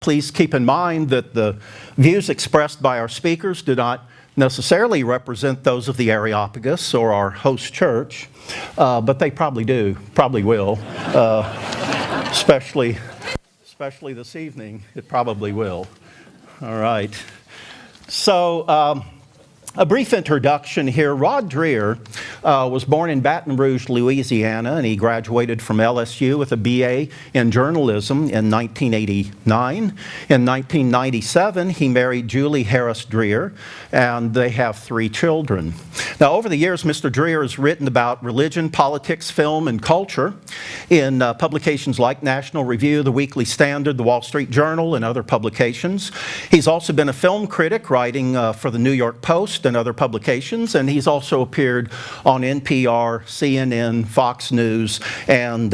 please keep in mind that the views expressed by our speakers do not necessarily represent those of the Areopagus or our host church, but they probably do, probably will, especially this evening, it probably will. All right. So, a brief introduction here. Rod Dreher was born in Baton Rouge, Louisiana, and he graduated from LSU with a BA in journalism in 1989. In 1997, he married Julie Harris Dreher, and they have 3 children. Now, over the years, Mr. Dreher has written about religion, politics, film, and culture in publications like National Review, The Weekly Standard, The Wall Street Journal, and other publications. He's also been a film critic, writing for the New York Post and other publications, and he's also appeared on NPR, CNN, Fox News, and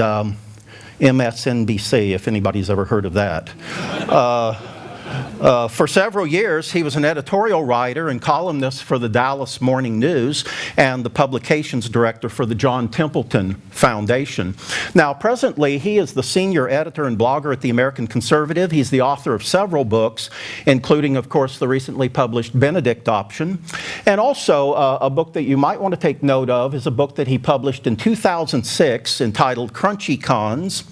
MSNBC, if anybody's ever heard of that. For several years, he was an editorial writer and columnist for the Dallas Morning News and the publications director for the John Templeton Foundation. Now, presently, he is the senior editor and blogger at the American Conservative. He's the author of several books, including, of course, the recently published Benedict Option. And also, a book that you might want to take note of is a book that he published in 2006 entitled Crunchy Cons: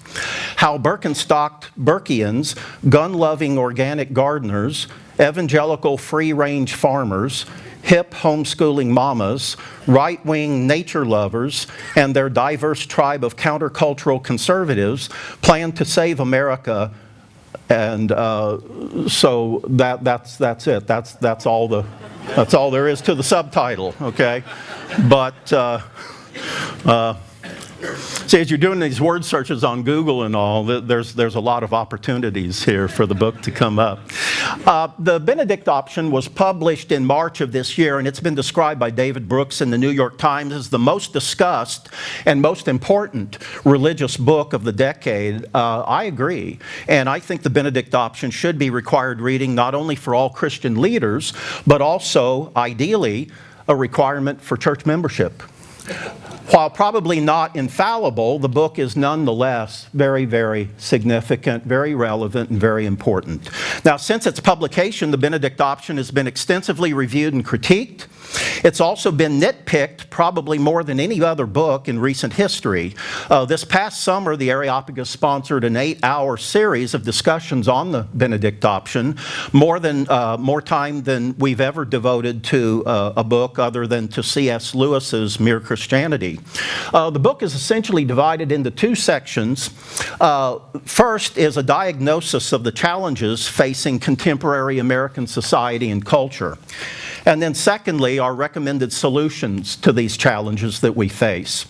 How Birkenstocked Burkeans, Gun-Loving Organic Gardeners, Evangelical Free-Range Farmers, Hip Homeschooling Mamas, Right-Wing Nature Lovers, and their diverse tribe of countercultural conservatives plan to save America. And so that's it. That's all there is to the subtitle. Okay, but. See, as you're doing these word searches on Google and all, there's a lot of opportunities here for the book to come up. The Benedict Option was published in March of this year, and it's been described by David Brooks in the New York Times as the most discussed and most important religious book of the decade. I agree, and I think the Benedict Option should be required reading not only for all Christian leaders, but also, ideally, a requirement for church membership. While probably not infallible, the book is nonetheless very, very significant, very relevant, and very important. Now, since its publication, the Benedict Option has been extensively reviewed and critiqued. It's also been nitpicked probably more than any other book in recent history. This past summer, the Areopagus sponsored an 8-hour series of discussions on the Benedict Option, more time than we've ever devoted to a book other than to C.S. Lewis's Mere Christianity. The book is essentially divided into 2 sections. First is a diagnosis of the challenges facing contemporary American society and culture. And then secondly, are recommended solutions to these challenges that we face.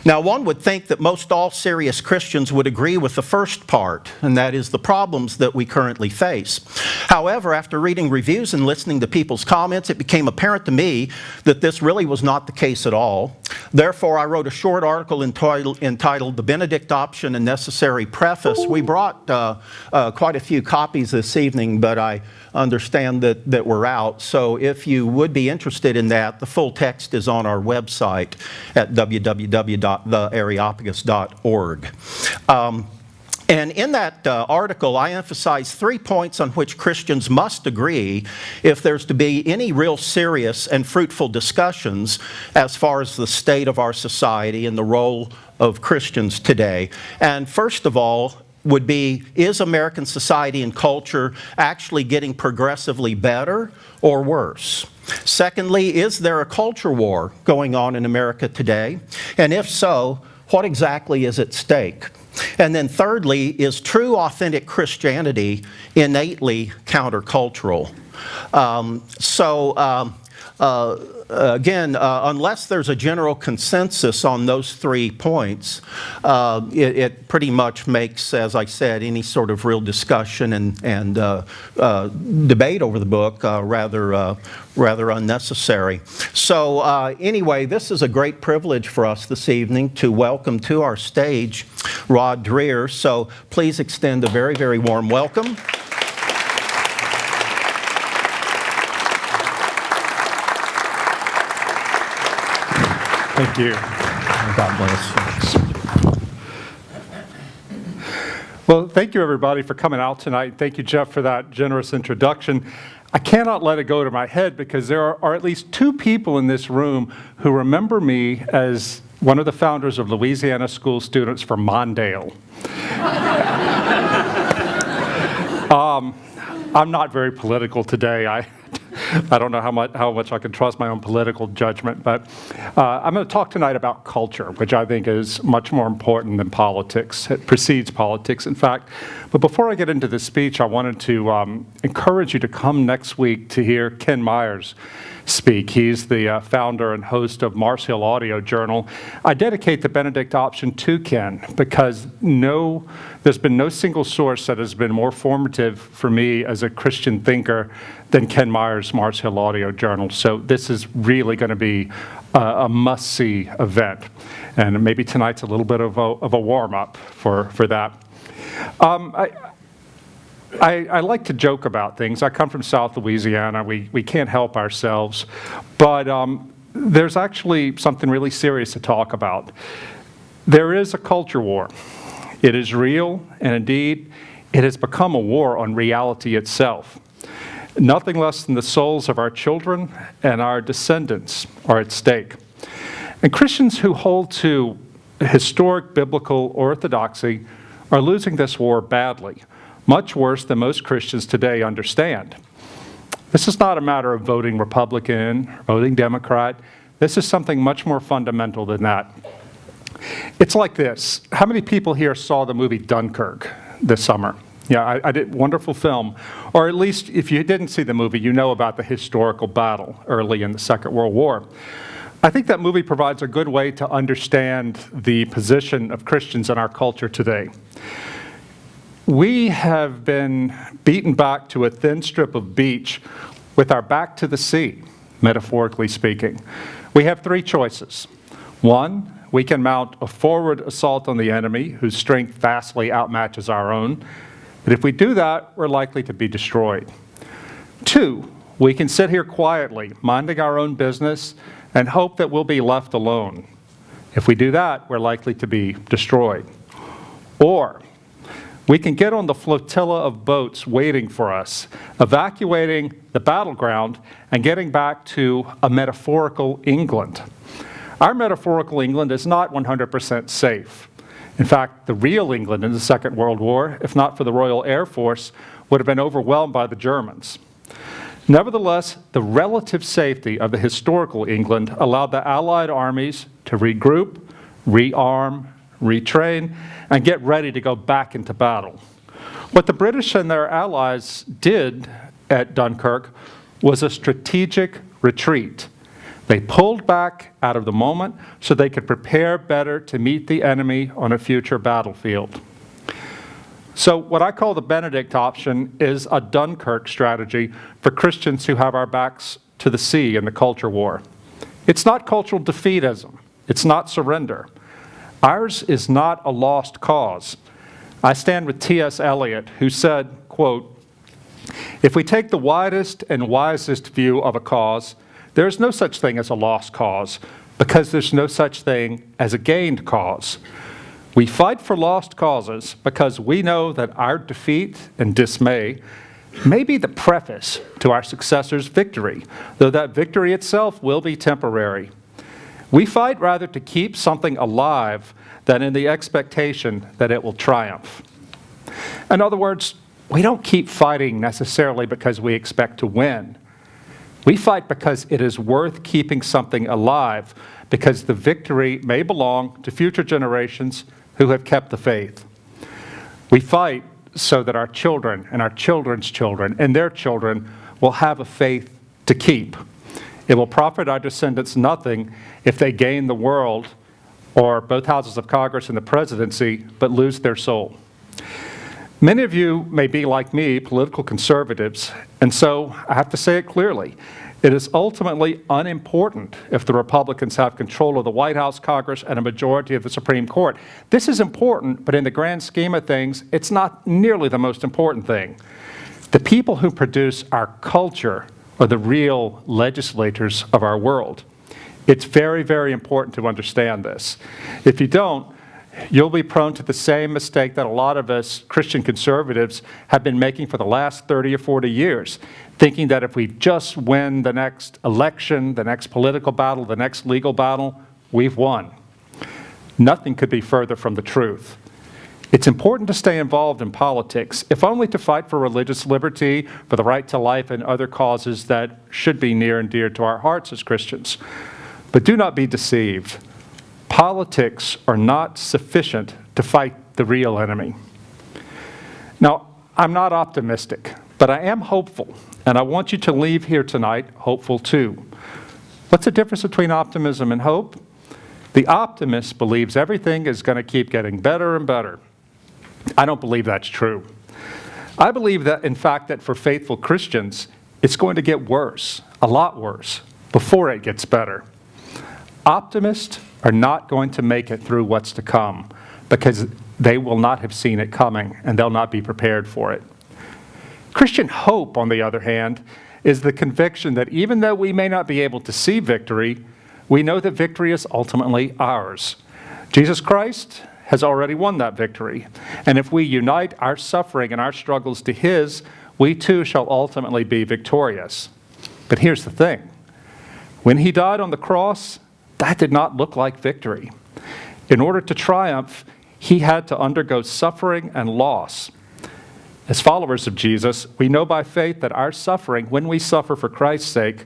Now, one would think that most all serious Christians would agree with the first part, and that is the problems that we currently face. However, after reading reviews and listening to people's comments, it became apparent to me that this really was not the case at all. Therefore, I wrote a short article entitled The Benedict Option, a Necessary Preface. We brought quite a few copies this evening, but I understand that we're out. So if you would be interested in that, the full text is on our website at www.theareopagus.org. And in that article, I emphasize 3 points on which Christians must agree if there's to be any real serious and fruitful discussions as far as the state of our society and the role of Christians today. And first of all, would be, is American society and culture actually getting progressively better or worse? Secondly, is there a culture war going on in America today? And if so, what exactly is at stake? And then thirdly, is true authentic Christianity innately countercultural? Again, unless there's a general consensus on those 3 points, it pretty much makes, as I said, any sort of real discussion and debate over the book rather unnecessary. So anyway, this is a great privilege for us this evening to welcome to our stage Rod Dreher. So please extend a very, very warm welcome. Thank you. God bless. Well, thank you, everybody, for coming out tonight. Thank you, Jeff, for that generous introduction. I cannot let it go to my head because there are at least two people in this room who remember me as one of the founders of Louisiana School Students for Mondale. I'm not very political today. I don't know how much I can trust my own political judgment, but I'm going to talk tonight about culture, which I think is much more important than politics. It precedes politics, in fact. But before I get into this speech, I wanted to encourage you to come next week to hear Ken Myers speak. He's the founder and host of Mars Hill Audio Journal. I dedicate the Benedict option to Ken because there's been no single source that has been more formative for me as a Christian thinker than Ken Myers' Mars Hill Audio Journal. So this is really going to be a must-see event. And maybe tonight's a little bit of a warm-up for that. I like to joke about things. I come from South Louisiana. We can't help ourselves. But there's actually something really serious to talk about. There is a culture war. It is real, and indeed, it has become a war on reality itself. Nothing less than the souls of our children and our descendants are at stake. And Christians who hold to historic biblical orthodoxy are losing this war badly, much worse than most Christians today understand. This is not a matter of voting Republican or voting Democrat. This is something much more fundamental than that. It's like this. How many people here saw the movie Dunkirk this summer? Yeah, I did. Wonderful film. Or at least if you didn't see the movie, you know about the historical battle early in the Second World War. I think that movie provides a good way to understand the position of Christians in our culture today. We have been beaten back to a thin strip of beach with our back to the sea, metaphorically speaking. We have three choices. One, we can mount a forward assault on the enemy whose strength vastly outmatches our own. But if we do that, we're likely to be destroyed. Two, we can sit here quietly, minding our own business, and hope that we'll be left alone. If we do that, we're likely to be destroyed. Or we can get on the flotilla of boats waiting for us, evacuating the battleground and getting back to a metaphorical England. Our metaphorical England is not 100% safe. In fact, the real England in the Second World War, if not for the Royal Air Force, would have been overwhelmed by the Germans. Nevertheless, the relative safety of the historical England allowed the Allied armies to regroup, rearm, retrain, and get ready to go back into battle. What the British and their allies did at Dunkirk was a strategic retreat. They pulled back out of the moment so they could prepare better to meet the enemy on a future battlefield. So what I call the Benedict option is a Dunkirk strategy for Christians who have our backs to the sea in the culture war. It's not cultural defeatism. It's not surrender. Ours is not a lost cause. I stand with T.S. Eliot, who said, quote, "If we take the widest and wisest view of a cause, there is no such thing as a lost cause, because there's no such thing as a gained cause. We fight for lost causes because we know that our defeat and dismay may be the preface to our successor's victory, though that victory itself will be temporary. We fight rather to keep something alive than in the expectation that it will triumph." In other words, we don't keep fighting necessarily because we expect to win. We fight because it is worth keeping something alive, because the victory may belong to future generations who have kept the faith. We fight so that our children and our children's children and their children will have a faith to keep. It will profit our descendants nothing if they gain the world or both houses of Congress and the presidency, but lose their soul. Many of you may be like me, political conservatives, and so I have to say it clearly. It is ultimately unimportant if the Republicans have control of the White House, Congress, and a majority of the Supreme Court. This is important, but in the grand scheme of things, it's not nearly the most important thing. The people who produce our culture are the real legislators of our world. It's very, very important to understand this. If you don't, you'll be prone to the same mistake that a lot of us Christian conservatives have been making for the last 30 or 40 years, thinking that if we just win the next election, the next political battle, the next legal battle, we've won. Nothing could be further from the truth. It's important to stay involved in politics, if only to fight for religious liberty, for the right to life, and other causes that should be near and dear to our hearts as Christians. But do not be deceived. Politics are not sufficient to fight the real enemy. Now, I'm not optimistic, but I am hopeful, and I want you to leave here tonight hopeful too. What's the difference between optimism and hope? The optimist believes everything is going to keep getting better and better. I don't believe that's true. I believe that, in fact, that for faithful Christians, it's going to get worse, a lot worse, before it gets better. Optimists are not going to make it through what's to come because they will not have seen it coming and they'll not be prepared for it. Christian hope, on the other hand, is the conviction that even though we may not be able to see victory, we know that victory is ultimately ours. Jesus Christ has already won that victory. And if we unite our suffering and our struggles to His, we too shall ultimately be victorious. But here's the thing. When He died on the cross, that did not look like victory. In order to triumph, He had to undergo suffering and loss. As followers of Jesus, we know by faith that our suffering, when we suffer for Christ's sake,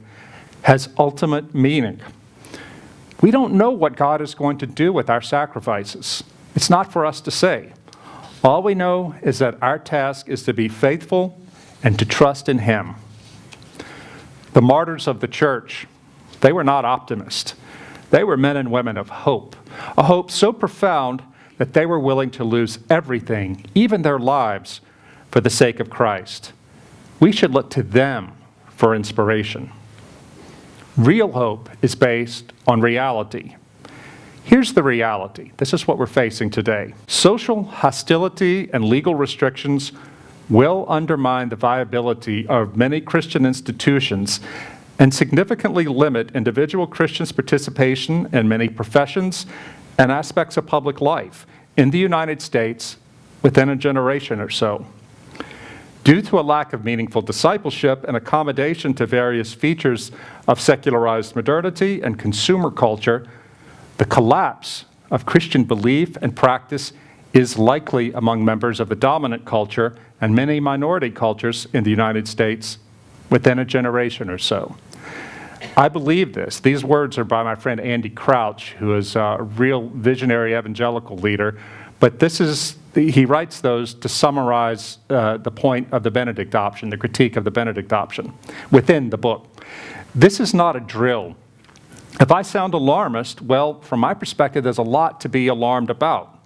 has ultimate meaning. We don't know what God is going to do with our sacrifices. It's not for us to say. All we know is that our task is to be faithful and to trust in Him. The martyrs of the church, they were not optimists. They were men and women of hope, a hope so profound that they were willing to lose everything, even their lives, for the sake of Christ. We should look to them for inspiration. Real hope is based on reality. Here's the reality. This is what we're facing today. Social hostility and legal restrictions will undermine the viability of many Christian institutions and significantly limit individual Christians' participation in many professions and aspects of public life in the United States within a generation or so. Due to a lack of meaningful discipleship and accommodation to various features of secularized modernity and consumer culture, the collapse of Christian belief and practice is likely among members of the dominant culture and many minority cultures in the United States within a generation or so. I believe this. These words are by my friend Andy Crouch, who is a real visionary evangelical leader, but he writes those to summarize the point of the Benedict option, the critique of the Benedict option within the book. This is not a drill. If I sound alarmist, well, from my perspective, there's a lot to be alarmed about.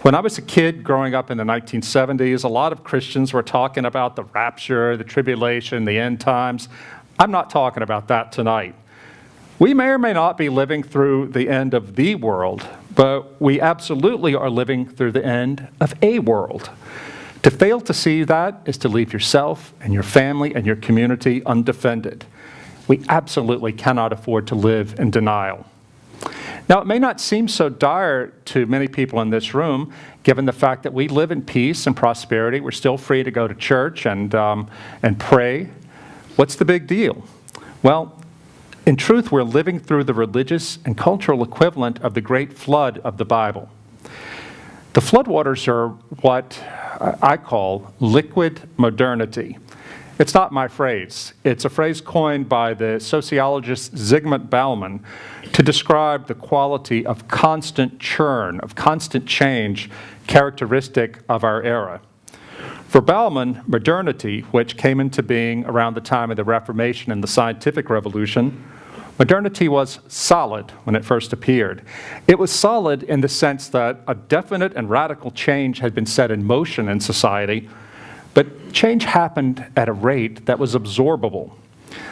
When I was a kid growing up in the 1970s, a lot of Christians were talking about the rapture, the tribulation, the end times. I'm not talking about that tonight. We may or may not be living through the end of the world, but we absolutely are living through the end of a world. To fail to see that is to leave yourself and your family and your community undefended. We absolutely cannot afford to live in denial. Now, it may not seem so dire to many people in this room, given the fact that we live in peace and prosperity. We're still free to go to church and pray. What's the big deal? Well, in truth, we're living through the religious and cultural equivalent of the great flood of the Bible. The floodwaters are what I call liquid modernity. It's not my phrase. It's a phrase coined by the sociologist Zygmunt Bauman to describe the quality of constant churn, of constant change, characteristic of our era. For Bauman, modernity, which came into being around the time of the Reformation and the Scientific Revolution, modernity was solid when it first appeared. It was solid in the sense that a definite and radical change had been set in motion in society, but change happened at a rate that was absorbable.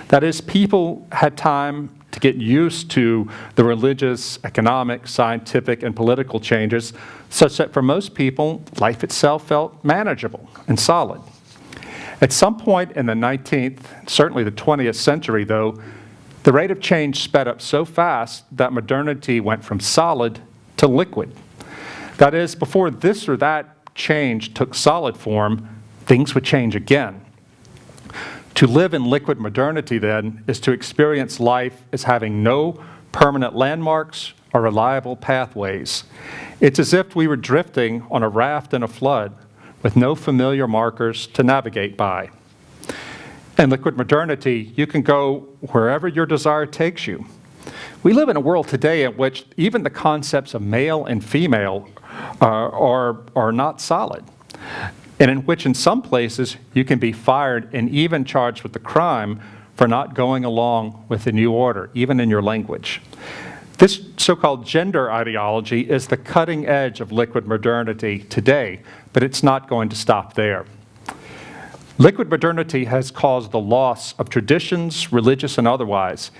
That is, people had time to get used to the religious, economic, scientific, and political changes, such that for most people, life itself felt manageable and solid. At some point in the 19th, certainly the 20th century, though, the rate of change sped up so fast that modernity went from solid to liquid. That is, before this or that change took solid form, things would change again. To live in liquid modernity, then, is to experience life as having no permanent landmarks or reliable pathways. It's as if we were drifting on a raft in a flood with no familiar markers to navigate by. In liquid modernity, you can go wherever your desire takes you. We live in a world today in which even the concepts of male and female are not solid, and in which in some places you can be fired and even charged with the crime for not going along with the new order, even in your language. This so-called gender ideology is the cutting edge of liquid modernity today, but it's not going to stop there. Liquid modernity has caused the loss of traditions, religious and otherwise.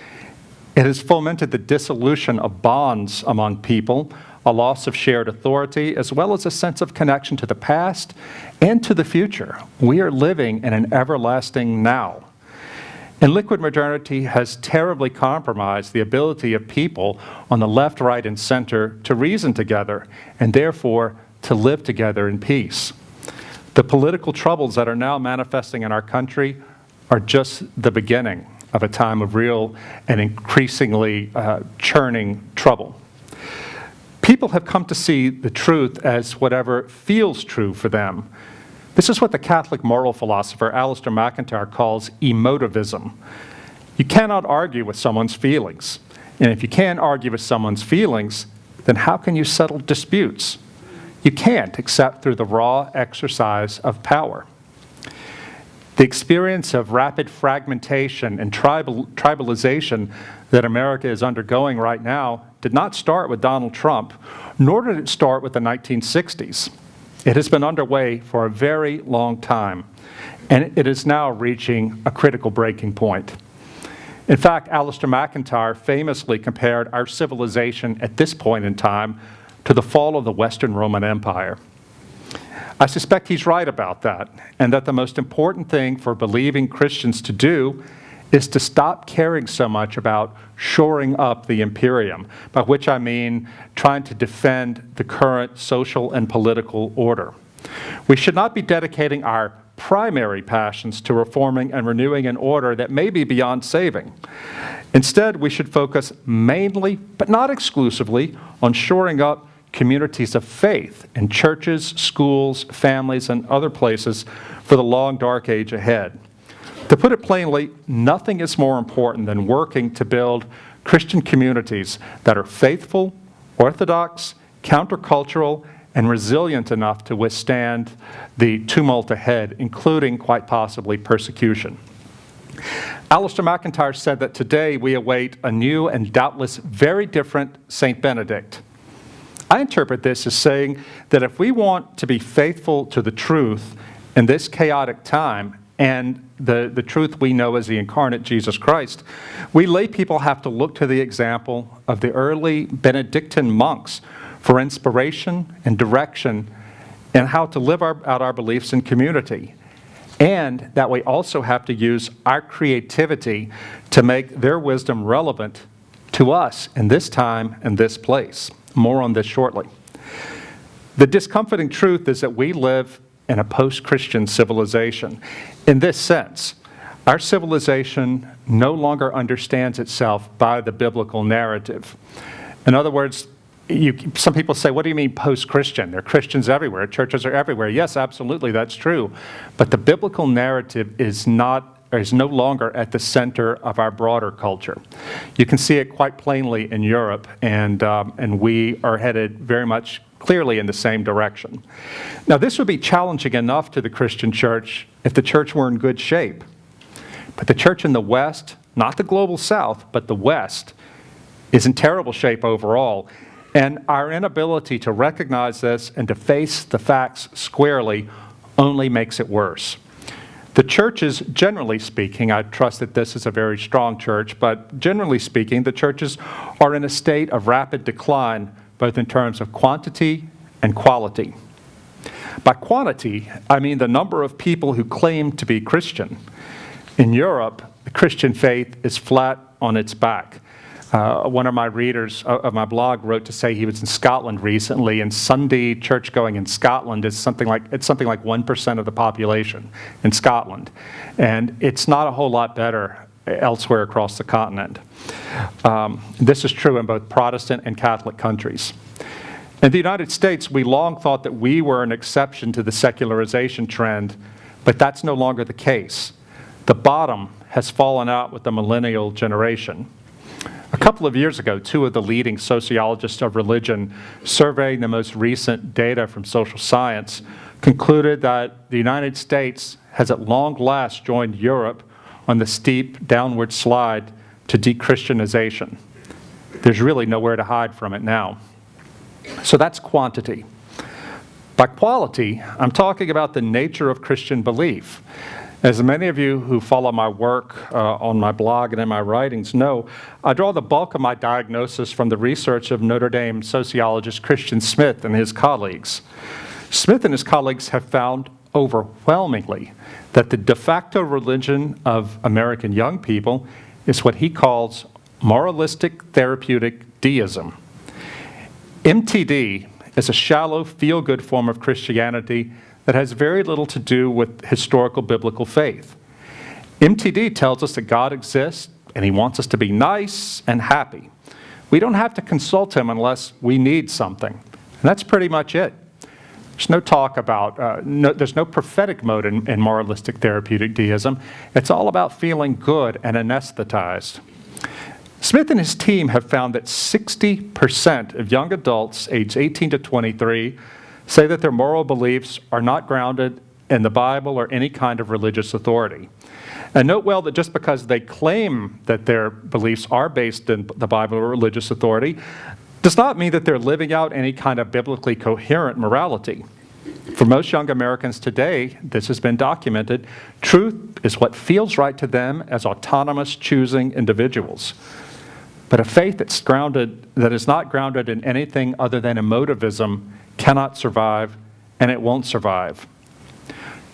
It has fomented the dissolution of bonds among people, a loss of shared authority, as well as a sense of connection to the past and to the future. We are living in an everlasting now. And liquid modernity has terribly compromised the ability of people on the left, right, and center to reason together and therefore to live together in peace. The political troubles that are now manifesting in our country are just the beginning of a time of real and increasingly churning trouble. People have come to see the truth as whatever feels true for them. This is what the Catholic moral philosopher Alasdair MacIntyre calls emotivism. You cannot argue with someone's feelings. And if you can't argue with someone's feelings, then how can you settle disputes? You can't except through the raw exercise of power. The experience of rapid fragmentation and tribalization that America is undergoing right now did not start with Donald Trump, nor did it start with the 1960s. It has been underway for a very long time, and it is now reaching a critical breaking point. In fact, Alasdair MacIntyre famously compared our civilization at this point in time to the fall of the Western Roman Empire. I suspect he's right about that, and that the most important thing for believing Christians to do is to stop caring so much about shoring up the imperium, by which I mean trying to defend the current social and political order. We should not be dedicating our primary passions to reforming and renewing an order that may be beyond saving. Instead, we should focus mainly, but not exclusively, on shoring up communities of faith in churches, schools, families, and other places for the long, dark age ahead. To put it plainly, nothing is more important than working to build Christian communities that are faithful, orthodox, countercultural, and resilient enough to withstand the tumult ahead, including, quite possibly, persecution. Alasdair MacIntyre said that today we await a new and doubtless very different St. Benedict. I interpret this as saying that if we want to be faithful to the truth in this chaotic time, and the truth we know as the incarnate Jesus Christ, we lay people have to look to the example of the early Benedictine monks for inspiration and direction in how to live out our beliefs in community. And that we also have to use our creativity to make their wisdom relevant to us in this time and this place. More on this shortly. The discomforting truth is that we live in a post-Christian civilization. In this sense, our civilization no longer understands itself by the biblical narrative. In other words, some people say, what do you mean post-Christian? There are Christians everywhere, churches are everywhere. Yes, absolutely, that's true. But the biblical narrative is no longer at the center of our broader culture. You can see it quite plainly in Europe, and we are headed very much clearly in the same direction. Now, this would be challenging enough to the Christian church if the church were in good shape. But the church in the West, not the global South, but the West, is in terrible shape overall. And our inability to recognize this and to face the facts squarely only makes it worse. The churches, generally speaking, I trust that this is a very strong church, but generally speaking, the churches are in a state of rapid decline, both in terms of quantity and quality. By quantity, I mean the number of people who claim to be Christian. In Europe, the Christian faith is flat on its back. One of my readers of my blog wrote to say he was in Scotland recently, and Sunday church-going in Scotland is something like 1% of the population in Scotland. And it's not a whole lot better elsewhere across the continent. This is true in both Protestant and Catholic countries. In the United States, we long thought that we were an exception to the secularization trend, but that's no longer the case. The bottom has fallen out with the millennial generation. A couple of years ago, two of the leading sociologists of religion, surveying the most recent data from social science, concluded that the United States has at long last joined Europe on the steep downward slide to de-Christianization. There's really nowhere to hide from it now. So that's quantity. By quality, I'm talking about the nature of Christian belief. As many of you who follow my work on my blog and in my writings know, I draw the bulk of my diagnosis from the research of Notre Dame sociologist Christian Smith and his colleagues. Smith and his colleagues have found overwhelmingly that the de facto religion of American young people is what he calls moralistic therapeutic deism. MTD is a shallow, feel-good form of Christianity that has very little to do with historical biblical faith. MTD tells us that God exists and he wants us to be nice and happy. We don't have to consult him unless we need something. And that's pretty much it. There's no talk about, there's no prophetic mode in moralistic therapeutic deism. It's all about feeling good and anesthetized. Smith and his team have found that 60% of young adults aged 18 to 23 say that their moral beliefs are not grounded in the Bible or any kind of religious authority. And note well that just because they claim that their beliefs are based in the Bible or religious authority does not mean that they're living out any kind of biblically coherent morality. For most young Americans today, this has been documented, truth is what feels right to them as autonomous, choosing individuals. But a faith that is not grounded in anything other than emotivism cannot survive, and it won't survive.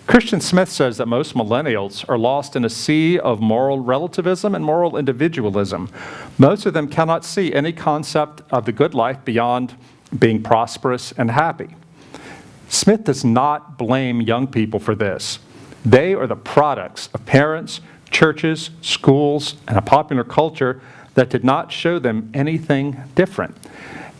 Christian Smith says that most millennials are lost in a sea of moral relativism and moral individualism. Most of them cannot see any concept of the good life beyond being prosperous and happy. Smith does not blame young people for this. They are the products of parents, churches, schools, and a popular culture that did not show them anything different.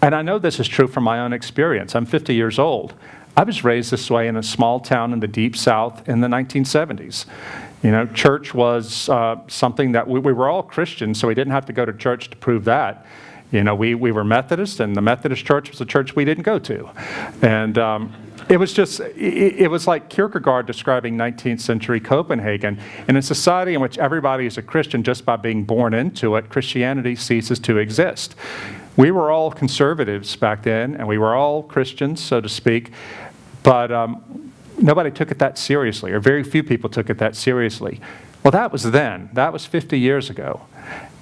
And I know this is true from my own experience. I'm 50 years old. I was raised this way in a small town in the Deep South in the 1970s. You know, church was something that we were all Christians, so we didn't have to go to church to prove that. You know, we were Methodist, and the Methodist church was a church we didn't go to. And it was like Kierkegaard describing 19th century Copenhagen. In a society in which everybody is a Christian just by being born into it, Christianity ceases to exist. We were all conservatives back then, and we were all Christians, so to speak, but nobody took it that seriously, or very few people took it that seriously. Well, that was then. That was 50 years ago.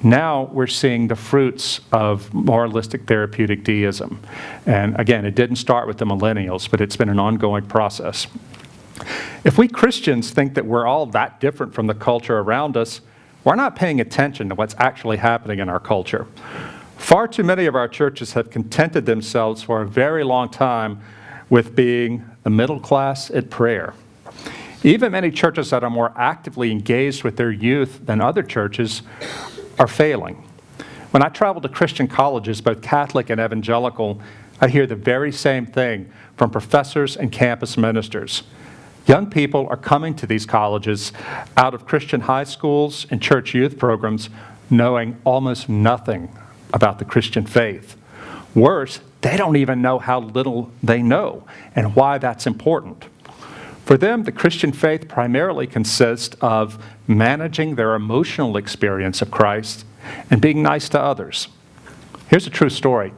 Now we're seeing the fruits of moralistic therapeutic deism. And again, it didn't start with the millennials, but it's been an ongoing process. If we Christians think that we're all that different from the culture around us, we're not paying attention to what's actually happening in our culture. Far too many of our churches have contented themselves for a very long time with being the middle class at prayer. Even many churches that are more actively engaged with their youth than other churches are failing. When I travel to Christian colleges, both Catholic and evangelical, I hear the very same thing from professors and campus ministers. Young people are coming to these colleges out of Christian high schools and church youth programs knowing almost nothing about the Christian faith. Worse, they don't even know how little they know and why that's important. For them, the Christian faith primarily consists of managing their emotional experience of Christ and being nice to others. Here's a true story.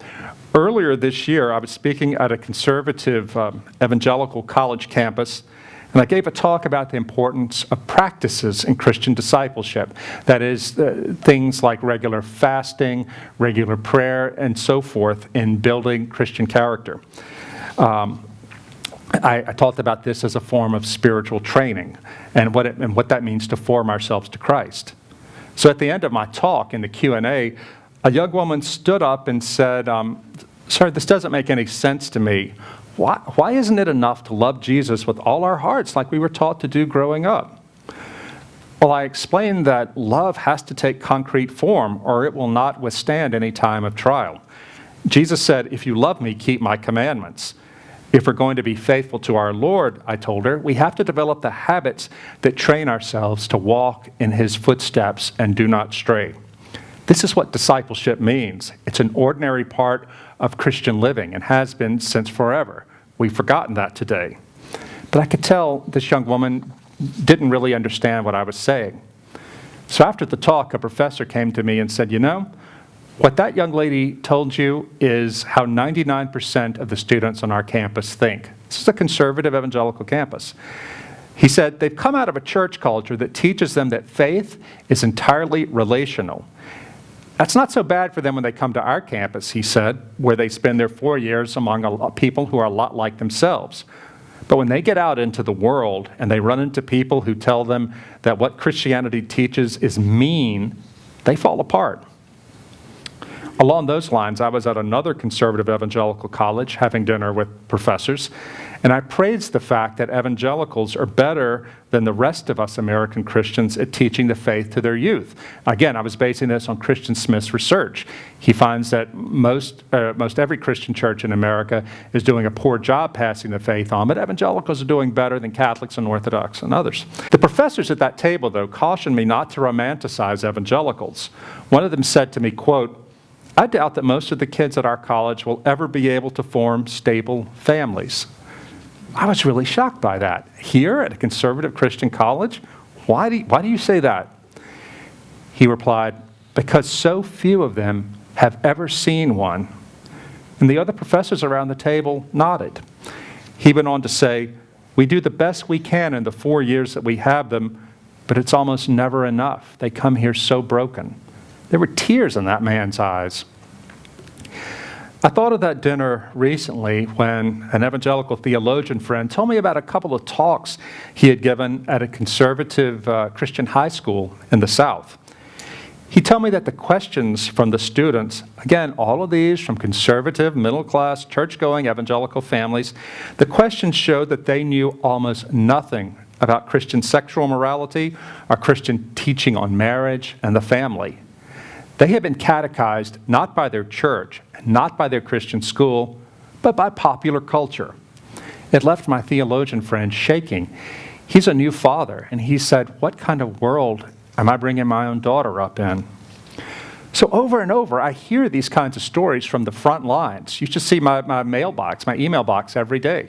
Earlier this year, I was speaking at a conservative evangelical college campus, and I gave a talk about the importance of practices in Christian discipleship. That is, things like regular fasting, regular prayer, and so forth in building Christian character. I talked about this as a form of spiritual training and what that means to form ourselves to Christ. So at the end of my talk in the Q&A, a young woman stood up and said, "Sir, this doesn't make any sense to me. Why isn't it enough to love Jesus with all our hearts like we were taught to do growing up?" Well, I explained that love has to take concrete form or it will not withstand any time of trial. Jesus said, "If you love me, keep my commandments." If we're going to be faithful to our Lord, I told her, we have to develop the habits that train ourselves to walk in his footsteps and do not stray. This is what discipleship means. It's an ordinary part of Christian living and has been since forever. We've forgotten that today. But I could tell this young woman didn't really understand what I was saying. So after the talk, a professor came to me and said, "You know, what that young lady told you is how 99% of the students on our campus think." This is a conservative evangelical campus. He said, "They've come out of a church culture that teaches them that faith is entirely relational. That's not so bad for them when they come to our campus," he said, "where they spend their 4 years among people who are a lot like themselves. But when they get out into the world and they run into people who tell them that what Christianity teaches is mean, they fall apart." Along those lines, I was at another conservative evangelical college having dinner with professors, and I praised the fact that evangelicals are better than the rest of us American Christians at teaching the faith to their youth. Again, I was basing this on Christian Smith's research. He finds that most every Christian church in America is doing a poor job passing the faith on, but evangelicals are doing better than Catholics and Orthodox and others. The professors at that table, though, cautioned me not to romanticize evangelicals. One of them said to me, quote, "I doubt that most of the kids at our college will ever be able to form stable families." I was really shocked by that. Here at a conservative Christian college? Why do you say that? He replied, "Because so few of them have ever seen one." And the other professors around the table nodded. He went on to say, "We do the best we can in the 4 years that we have them, but it's almost never enough. They come here so broken." There were tears in that man's eyes. I thought of that dinner recently when an evangelical theologian friend told me about a couple of talks he had given at a conservative Christian high school in the South. He told me that the questions from the students, again, all of these from conservative, middle-class, church-going evangelical families, the questions showed that they knew almost nothing about Christian sexual morality or Christian teaching on marriage and the family. They had been catechized not by their church, not by their Christian school, but by popular culture. It left my theologian friend shaking. He's a new father, and he said, "What kind of world am I bringing my own daughter up in?" So over and over, I hear these kinds of stories from the front lines. You should see my mailbox, my email box every day.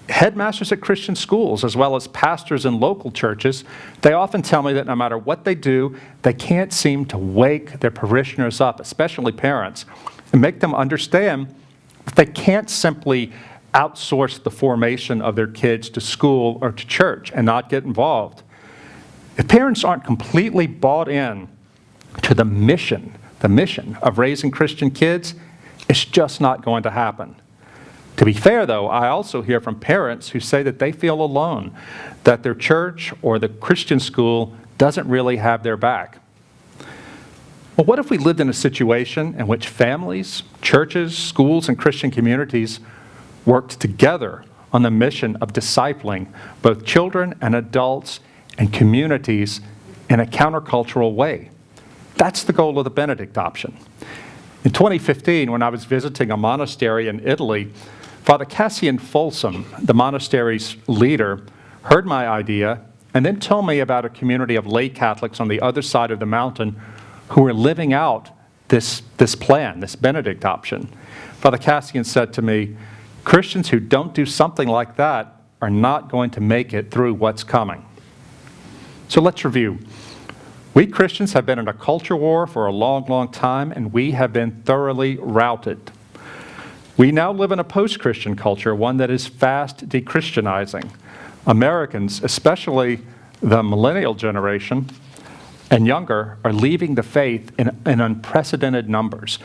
Headmasters at Christian schools, as well as pastors in local churches, they often tell me that no matter what they do, they can't seem to wake their parishioners up, especially parents, and make them understand that they can't simply outsource the formation of their kids to school or to church and not get involved. If parents aren't completely bought in to the mission of raising Christian kids, it's just not going to happen. To be fair, though, I also hear from parents who say that they feel alone, that their church or the Christian school doesn't really have their back. Well, what if we lived in a situation in which families, churches, schools, and Christian communities worked together on the mission of discipling both children and adults and communities in a countercultural way? That's the goal of the Benedict option. In 2015, when I was visiting a monastery in Italy, Father Cassian Folsom, the monastery's leader, heard my idea and then told me about a community of lay Catholics on the other side of the mountain who were living out this plan, this Benedict option. Father Cassian said to me, "Christians who don't do something like that are not going to make it through what's coming." So let's review. We Christians have been in a culture war for a long, long time, and we have been thoroughly routed. We now live in a post-Christian culture, one that is fast de-Christianizing. Americans, especially the millennial generation and younger, are leaving the faith in unprecedented numbers.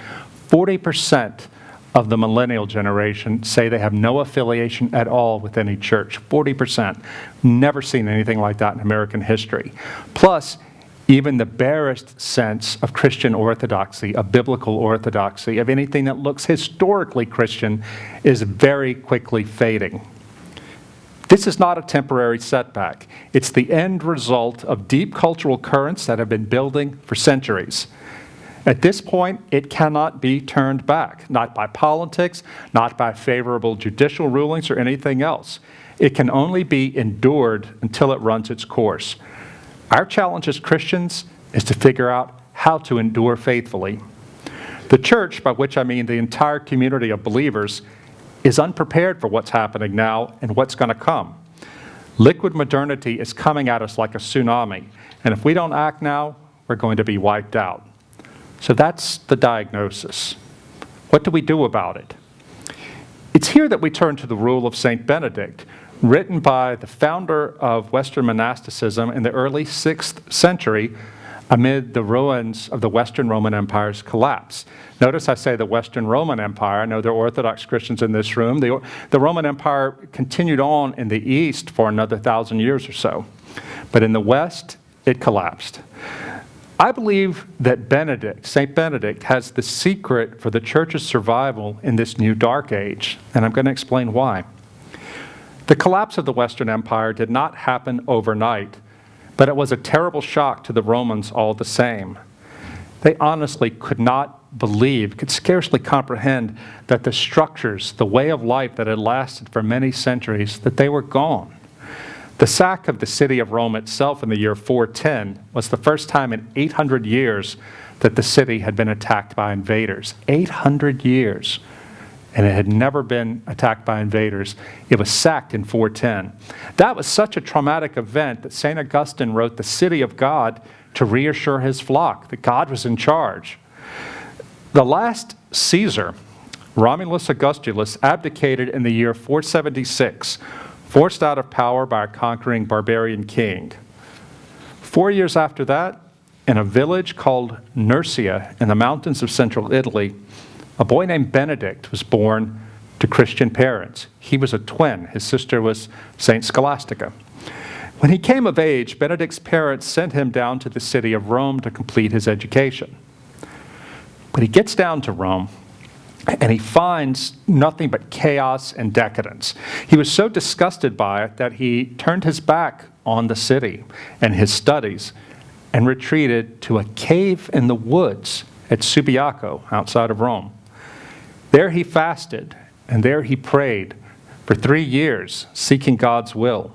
40% of the millennial generation say they have no affiliation at all with any church. 40%. Never seen anything like that in American history. Plus, even the barest sense of Christian orthodoxy, of biblical orthodoxy, of anything that looks historically Christian, is very quickly fading. This is not a temporary setback. It's the end result of deep cultural currents that have been building for centuries. At this point, it cannot be turned back, not by politics, not by favorable judicial rulings or anything else. It can only be endured until it runs its course. Our challenge as Christians is to figure out how to endure faithfully. The church, by which I mean the entire community of believers, is unprepared for what's happening now and what's going to come. Liquid modernity is coming at us like a tsunami, and if we don't act now, we're going to be wiped out. So that's the diagnosis. What do we do about it? It's here that we turn to the rule of St. Benedict, written by the founder of Western monasticism in the early 6th century amid the ruins of the Western Roman Empire's collapse. Notice I say the Western Roman Empire. I know there are Orthodox Christians in this room. The Roman Empire continued on in the East for another 1,000 years or so. But in the West, it collapsed. I believe that Benedict, St. Benedict, has the secret for the church's survival in this new dark age, and I'm going to explain why. The collapse of the Western Empire did not happen overnight, but it was a terrible shock to the Romans all the same. They honestly could not believe, could scarcely comprehend that the structures, the way of life that had lasted for many centuries, that they were gone. The sack of the city of Rome itself in the year 410 was the first time in 800 years that the city had been attacked by invaders. 800 years. And it had never been attacked by invaders. It was sacked in 410. That was such a traumatic event that St. Augustine wrote the City of God to reassure his flock that God was in charge. The last Caesar, Romulus Augustulus, abdicated in the year 476, forced out of power by a conquering barbarian king. 4 years after that, in a village called Nursia in the mountains of central Italy, a boy named Benedict was born to Christian parents. He was a twin. His sister was St. Scholastica. When he came of age, Benedict's parents sent him down to the city of Rome to complete his education. But he gets down to Rome, and he finds nothing but chaos and decadence. He was so disgusted by it that he turned his back on the city and his studies and retreated to a cave in the woods at Subiaco, outside of Rome. There he fasted, and there he prayed for 3 years, seeking God's will.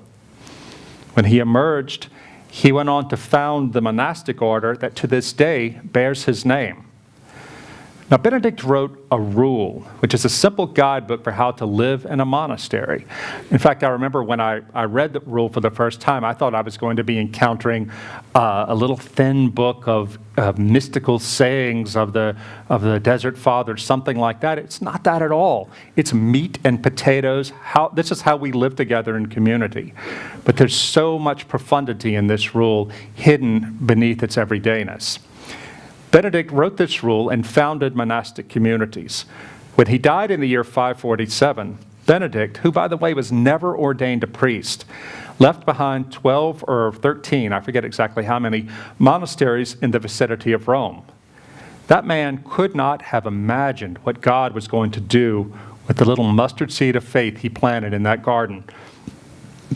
When he emerged, he went on to found the monastic order that to this day bears his name. Now, Benedict wrote a rule, which is a simple guidebook for how to live in a monastery. In fact, I remember when I read the rule for the first time, I thought I was going to be encountering a little thin book of mystical sayings of the Desert Fathers, something like that. It's not that at all. It's meat and potatoes. This is how we live together in community. But there's so much profundity in this rule hidden beneath its everydayness. Benedict wrote this rule and founded monastic communities. When he died in the year 547, Benedict, who by the way was never ordained a priest, left behind 12 or 13, I forget exactly how many, monasteries in the vicinity of Rome. That man could not have imagined what God was going to do with the little mustard seed of faith he planted in that garden.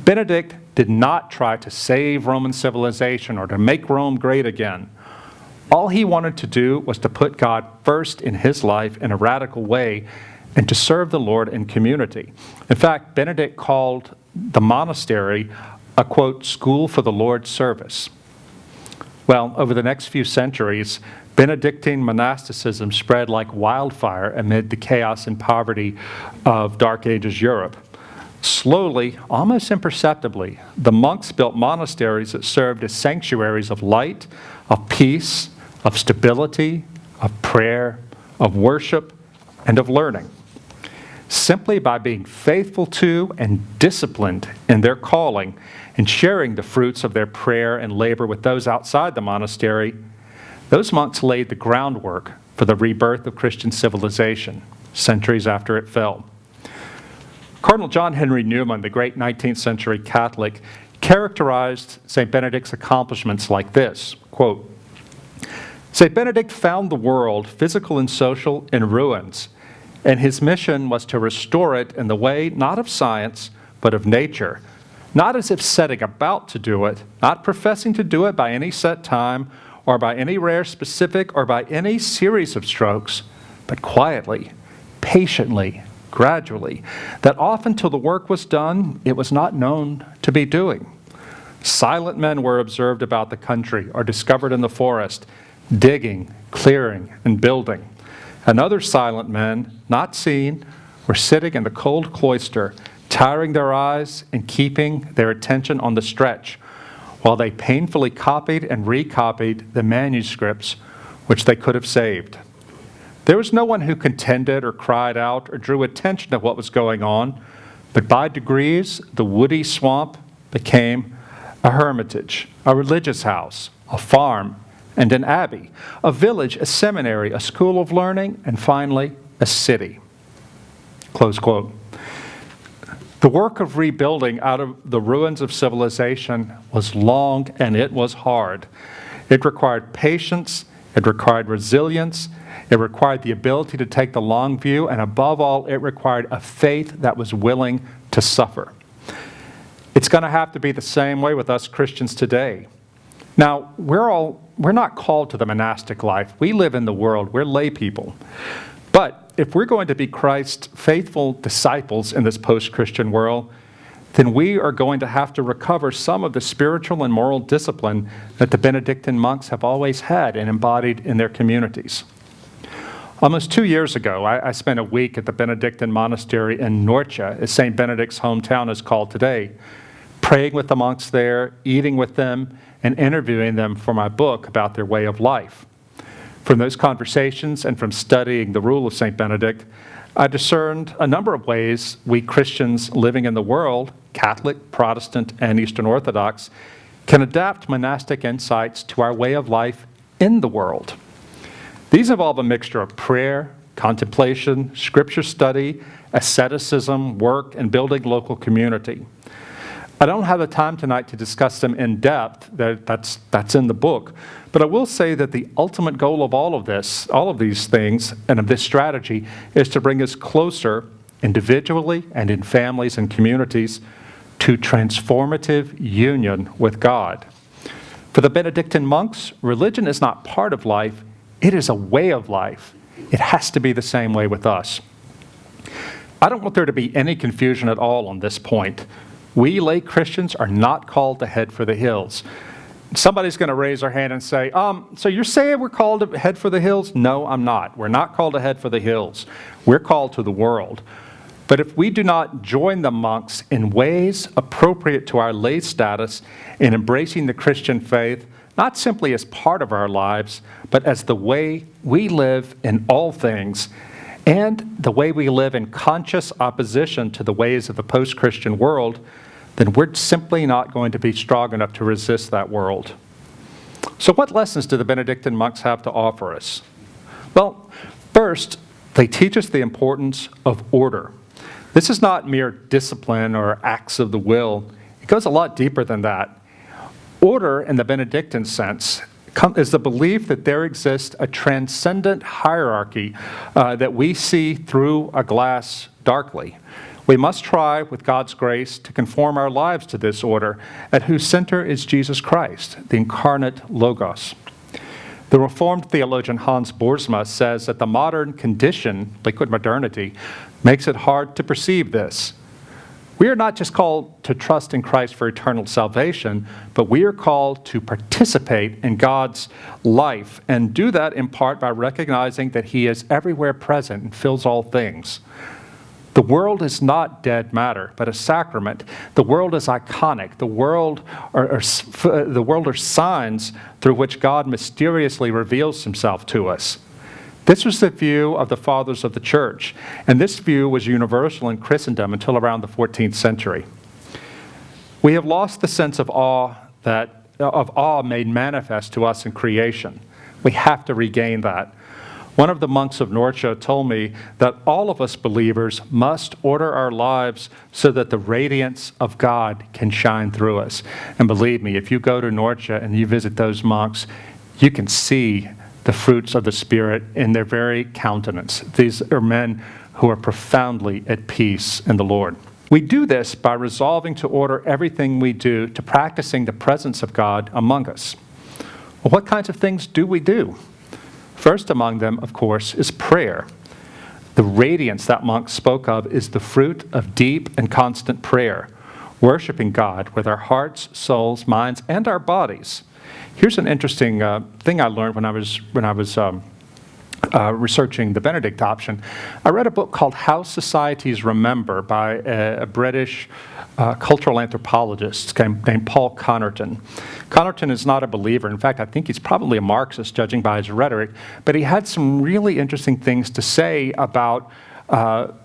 Benedict did not try to save Roman civilization or to make Rome great again. All he wanted to do was to put God first in his life in a radical way and to serve the Lord in community. In fact, Benedict called the monastery a, quote, school for the Lord's service. Well, over the next few centuries, Benedictine monasticism spread like wildfire amid the chaos and poverty of Dark Ages Europe. Slowly, almost imperceptibly, the monks built monasteries that served as sanctuaries of light, of peace, of stability, of prayer, of worship, and of learning. Simply by being faithful to and disciplined in their calling and sharing the fruits of their prayer and labor with those outside the monastery, those monks laid the groundwork for the rebirth of Christian civilization centuries after it fell. Cardinal John Henry Newman, the great 19th century Catholic, characterized St. Benedict's accomplishments like this, Quote, St. Benedict found the world, physical and social, in ruins, and his mission was to restore it in the way not of science, but of nature, not as if setting about to do it, not professing to do it by any set time, or by any rare specific, or by any series of strokes, but quietly, patiently, gradually, that often till the work was done, it was not known to be doing. Silent men were observed about the country, or discovered in the forest, digging, clearing, and building. And other silent men, not seen, were sitting in the cold cloister, tiring their eyes and keeping their attention on the stretch, while they painfully copied and recopied the manuscripts which they could have saved. There was no one who contended or cried out or drew attention to what was going on, but by degrees the woody swamp became a hermitage, a religious house, a farm, and an abbey, a village, a seminary, a school of learning, and finally, a city. Close quote. The work of rebuilding out of the ruins of civilization was long and it was hard. It required patience, it required resilience, it required the ability to take the long view, and above all, it required a faith that was willing to suffer. It's going to have to be the same way with us Christians today. Now, we're not called to the monastic life. We live in the world. We're lay people. But if we're going to be Christ's faithful disciples in this post-Christian world, then we are going to have to recover some of the spiritual and moral discipline that the Benedictine monks have always had and embodied in their communities. Almost 2 years ago, I spent a week at the Benedictine monastery in Norcia, as St. Benedict's hometown is called today, praying with the monks there, eating with them, and interviewing them for my book about their way of life. From those conversations and from studying the rule of St. Benedict, I discerned a number of ways we Christians living in the world, Catholic, Protestant, and Eastern Orthodox, can adapt monastic insights to our way of life in the world. These involve a mixture of prayer, contemplation, scripture study, asceticism, work, and building local community. I don't have the time tonight to discuss them in depth. That's in the book. But I will say that the ultimate goal of all of these things, and of this strategy, is to bring us closer, individually and in families and communities, to transformative union with God. For the Benedictine monks, religion is not part of life, it is a way of life. It has to be the same way with us. I don't want there to be any confusion at all on this point. We lay Christians are not called to head for the hills. Somebody's going to raise their hand and say, so you're saying we're called to head for the hills? No, I'm not. We're not called to head for the hills. We're called to the world. But if we do not join the monks in ways appropriate to our lay status in embracing the Christian faith, not simply as part of our lives, but as the way we live in all things, and the way we live in conscious opposition to the ways of the post-Christian world, then we're simply not going to be strong enough to resist that world. So what lessons do the Benedictine monks have to offer us? Well, first, they teach us the importance of order. This is not mere discipline or acts of the will. It goes a lot deeper than that. Order, in the Benedictine sense, is the belief that there exists a transcendent hierarchy that we see through a glass darkly. We must try, with God's grace, to conform our lives to this order, at whose center is Jesus Christ, the incarnate Logos. The Reformed theologian Hans Boersma says that the modern condition, liquid modernity, makes it hard to perceive this. We are not just called to trust in Christ for eternal salvation, but we are called to participate in God's life, and do that in part by recognizing that He is everywhere present and fills all things. The world is not dead matter, but a sacrament. The world is iconic. The world are signs through which God mysteriously reveals Himself to us. This was the view of the fathers of the church, and this view was universal in Christendom until around the 14th century. We have lost the sense of awe made manifest to us in creation. We have to regain that. One of the monks of Norcia told me that all of us believers must order our lives so that the radiance of God can shine through us. And believe me, if you go to Norcia and you visit those monks, you can see the fruits of the Spirit in their very countenance. These are men who are profoundly at peace in the Lord. We do this by resolving to order everything we do to practicing the presence of God among us. Well, what kinds of things do we do? First among them, of course, is prayer. The radiance that monk spoke of is the fruit of deep and constant prayer, worshiping God with our hearts, souls, minds, and our bodies. Here's an interesting thing I learned when I was researching the Benedict option. I read a book called How Societies Remember by a British cultural anthropologist named Paul Connerton. Connerton is not a believer. In fact, I think he's probably a Marxist, judging by his rhetoric. But he had some really interesting things to say about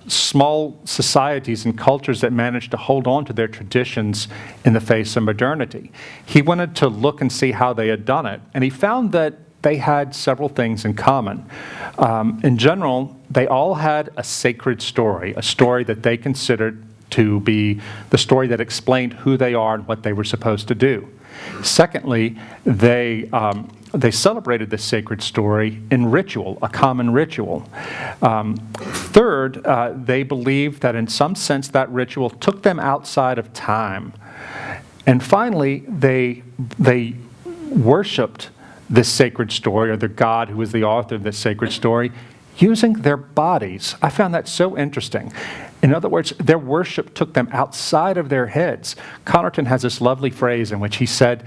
small societies and cultures that managed to hold on to their traditions in the face of modernity. He wanted to look and see how they had done it, and he found that they had several things in common. In general, they all had a sacred story, a story that they considered to be the story that explained who they are and what they were supposed to do. Secondly, they celebrated this sacred story in ritual, a common ritual. Third, they believed that in some sense that ritual took them outside of time. And finally, they worshipped this sacred story, or the God who was the author of this sacred story, using their bodies. I found that so interesting. In other words, their worship took them outside of their heads. Connerton has this lovely phrase in which he said,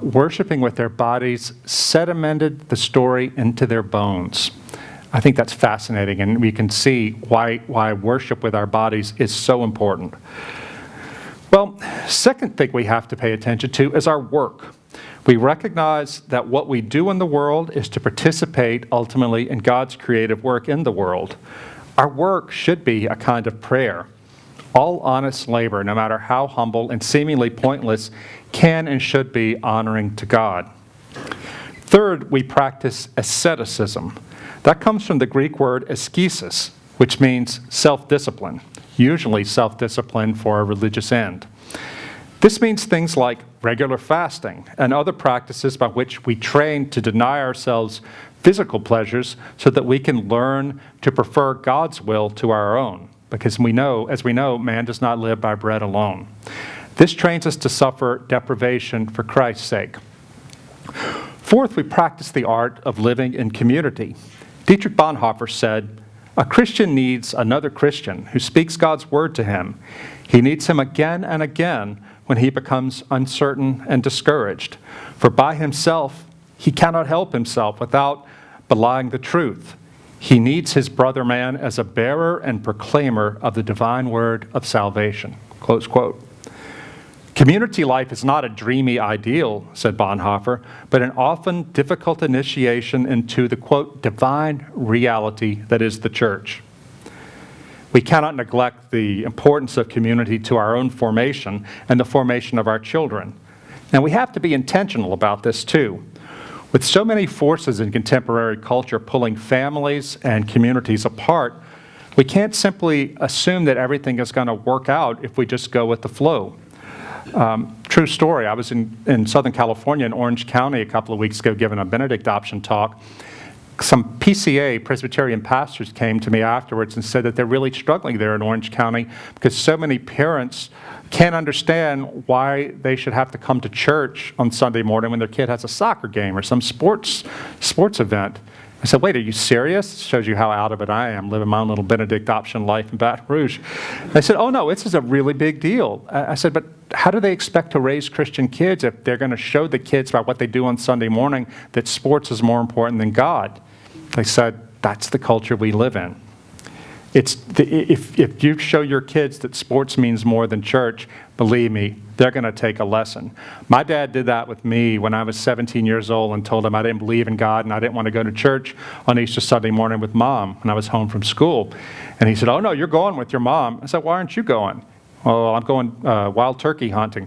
worshiping with their bodies sedimented the story into their bones. I think that's fascinating, and we can see why worship with our bodies is so important. Well, second thing we have to pay attention to is our work. We recognize that what we do in the world is to participate ultimately in God's creative work in the world. Our work should be a kind of prayer. All honest labor, no matter how humble and seemingly pointless, can and should be honoring to God. Third, we practice asceticism. That comes from the Greek word askesis, which means self-discipline, usually self-discipline for a religious end. This means things like regular fasting and other practices by which we train to deny ourselves physical pleasures so that we can learn to prefer God's will to our own. Because as we know, man does not live by bread alone. This trains us to suffer deprivation for Christ's sake. Fourth, we practice the art of living in community. Dietrich Bonhoeffer said, "A Christian needs another Christian who speaks God's word to him. He needs him again and again when he becomes uncertain and discouraged. For by himself, he cannot help himself without belying the truth. He needs his brother man as a bearer and proclaimer of the divine word of salvation." Close quote. Community life is not a dreamy ideal, said Bonhoeffer, but an often difficult initiation into the, quote, divine reality that is the church. We cannot neglect the importance of community to our own formation and the formation of our children. And we have to be intentional about this too. With so many forces in contemporary culture pulling families and communities apart, we can't simply assume that everything is going to work out if we just go with the flow. True story, I was in Southern California, in Orange County, a couple of weeks ago giving a Benedict option talk. Some PCA, Presbyterian pastors, came to me afterwards and said that they're really struggling there in Orange County because so many parents can't understand why they should have to come to church on Sunday morning when their kid has a soccer game or some sports event. I said, wait, are you serious? It shows you how out of it I am, living my own little Benedict option life in Baton Rouge. They said, oh no, this is a really big deal. I said, but how do they expect to raise Christian kids if they're going to show the kids by what they do on Sunday morning that sports is more important than God? They said, that's the culture we live in. If you show your kids that sports means more than church, believe me, they're going to take a lesson. My dad did that with me when I was 17 years old and told him I didn't believe in God and I didn't want to go to church on Easter Sunday morning with Mom when I was home from school. And he said, oh no, you're going with your mom. I said, why aren't you going? Well, I'm going wild turkey hunting.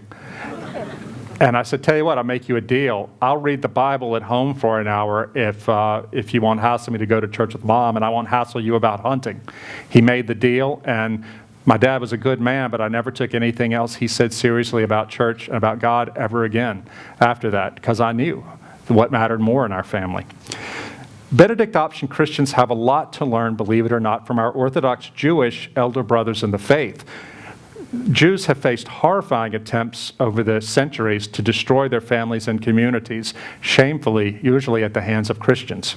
And I said, tell you what, I'll make you a deal. I'll read the Bible at home for an hour if you won't hassle me to go to church with Mom, and I won't hassle you about hunting. He made the deal, and my dad was a good man, but I never took anything else he said seriously about church and about God ever again after that, because I knew what mattered more in our family. Benedict option Christians have a lot to learn, believe it or not, from our Orthodox Jewish elder brothers in the faith. Jews have faced horrifying attempts over the centuries to destroy their families and communities, shamefully, usually at the hands of Christians.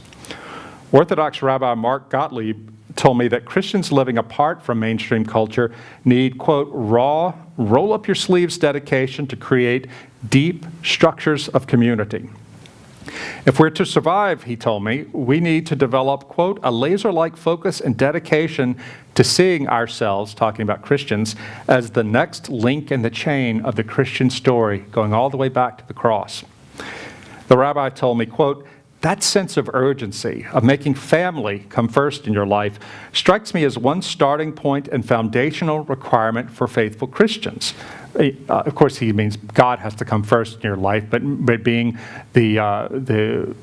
Orthodox Rabbi Mark Gottlieb told me that Christians living apart from mainstream culture need, quote, raw, roll-up-your-sleeves dedication to create deep structures of community. If we're to survive, he told me, we need to develop, quote, a laser-like focus and dedication to seeing ourselves, talking about Christians, as the next link in the chain of the Christian story, going all the way back to the cross. The rabbi told me, quote, that sense of urgency, of making family come first in your life, strikes me as one starting point and foundational requirement for faithful Christians. Of course, he means God has to come first in your life, but being the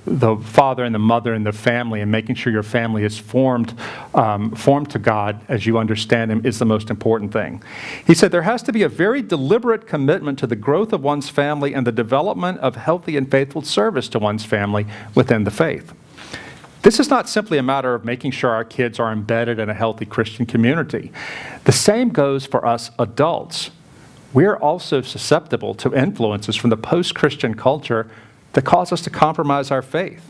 father and the mother and the family, and making sure your family is formed to God as you understand Him, is the most important thing. He said there has to be a very deliberate commitment to the growth of one's family and the development of healthy and faithful service to one's family within the faith. This is not simply a matter of making sure our kids are embedded in a healthy Christian community. The same goes for us adults. We're also susceptible to influences from the post-Christian culture that cause us to compromise our faith.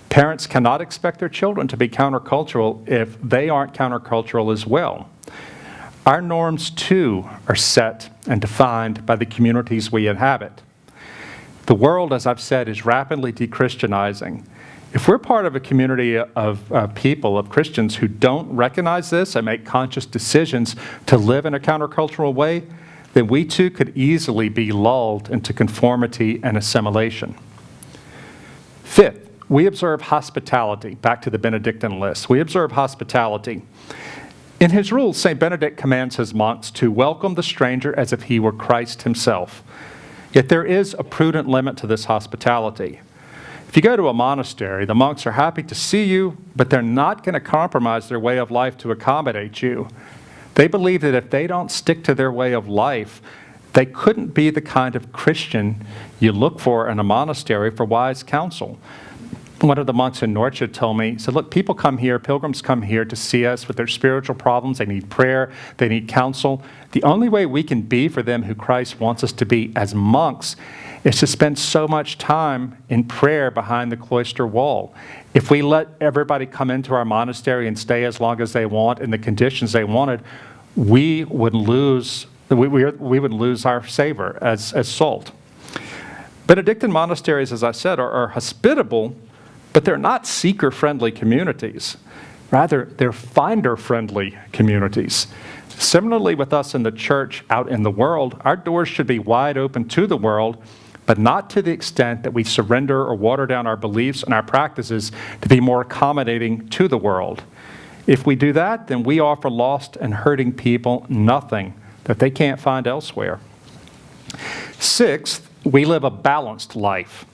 Parents cannot expect their children to be countercultural if they aren't countercultural as well. Our norms, too, are set and defined by the communities we inhabit. The world, as I've said, is rapidly de-Christianizing. If we're part of a community of people, of Christians, who don't recognize this and make conscious decisions to live in a countercultural way, then we too could easily be lulled into conformity and assimilation. Fifth, we observe hospitality. Back to the Benedictine list. We observe hospitality. In his rules, St. Benedict commands his monks to welcome the stranger as if he were Christ himself. Yet there is a prudent limit to this hospitality. If you go to a monastery, the monks are happy to see you, but they're not going to compromise their way of life to accommodate you. They believe that if they don't stick to their way of life, they couldn't be the kind of Christian you look for in a monastery for wise counsel. One of the monks in Norcia told me, he said, look, people come here, pilgrims come here to see us with their spiritual problems. They need prayer. They need counsel. The only way we can be for them who Christ wants us to be as monks is to spend so much time in prayer behind the cloister wall. If we let everybody come into our monastery and stay as long as they want in the conditions they wanted, we would lose our savor as salt. Benedictine monasteries, as I said, are hospitable, but they're not seeker-friendly communities. Rather, they're finder-friendly communities. Similarly with us in the church out in the world, our doors should be wide open to the world, but not to the extent that we surrender or water down our beliefs and our practices to be more accommodating to the world. If we do that, then we offer lost and hurting people nothing that they can't find elsewhere. Sixth, we live a balanced life.